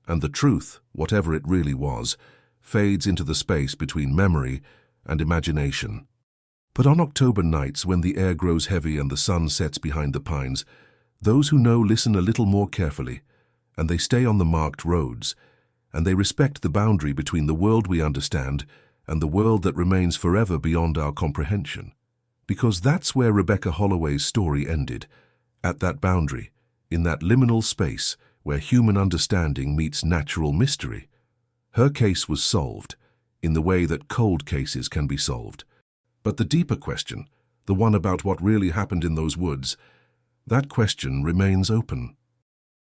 And the truth, whatever it really was, fades into the space between memory and imagination. But on October nights, when the air grows heavy and the sun sets behind the pines, those who know listen a little more carefully, and they stay on the marked roads, and they respect the boundary between the world we understand and the world that remains forever beyond our comprehension. Because that's where Rebecca Holloway's story ended, at that boundary, in that liminal space where human understanding meets natural mystery. Her case was solved, in the way that cold cases can be solved. But the deeper question, the one about what really happened in those woods, that question remains open.